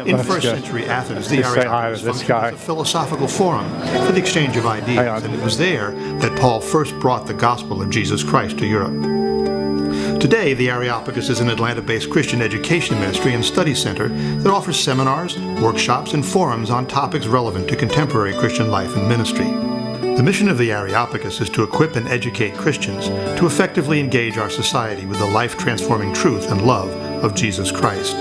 In first century Athens, the Areopagus functioned as a philosophical forum for the exchange of ideas, and it was there that Paul first brought the gospel of Jesus Christ to Europe. Today, the Areopagus is an Atlanta-based Christian education ministry and study center that offers seminars, workshops, and forums on topics relevant to contemporary Christian life and ministry. The mission of the Areopagus is to equip and educate Christians to effectively engage our society with the life-transforming truth and love of Jesus Christ.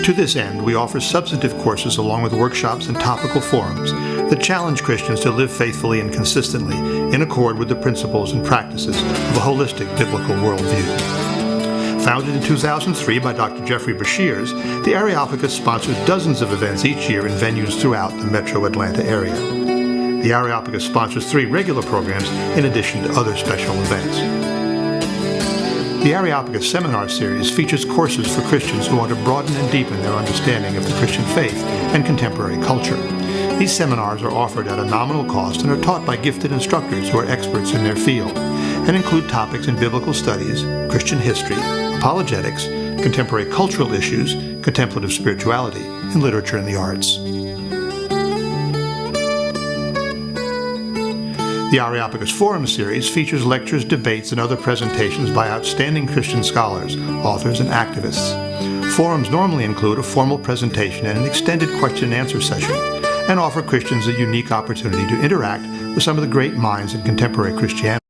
To this end, we offer substantive courses along with workshops and topical forums that challenge Christians to live faithfully and consistently in accord with the principles and practices of a holistic biblical worldview. Founded in 2003 by Dr. Jeffrey Beshears, the Areopagus sponsors dozens of events each year in venues throughout the metro Atlanta area. The Areopagus sponsors 3 regular programs in addition to other special events. The Areopagus Seminar Series features courses for Christians who want to broaden and deepen their understanding of the Christian faith and contemporary culture. These seminars are offered at a nominal cost and are taught by gifted instructors who are experts in their field, and include topics in biblical studies, Christian history, apologetics, contemporary cultural issues, contemplative spirituality, and literature and the arts. The Areopagus Forum Series features lectures, debates, and other presentations by outstanding Christian scholars, authors, and activists. Forums normally include a formal presentation and an extended question-and-answer session, and offer Christians a unique opportunity to interact with some of the great minds in contemporary Christianity.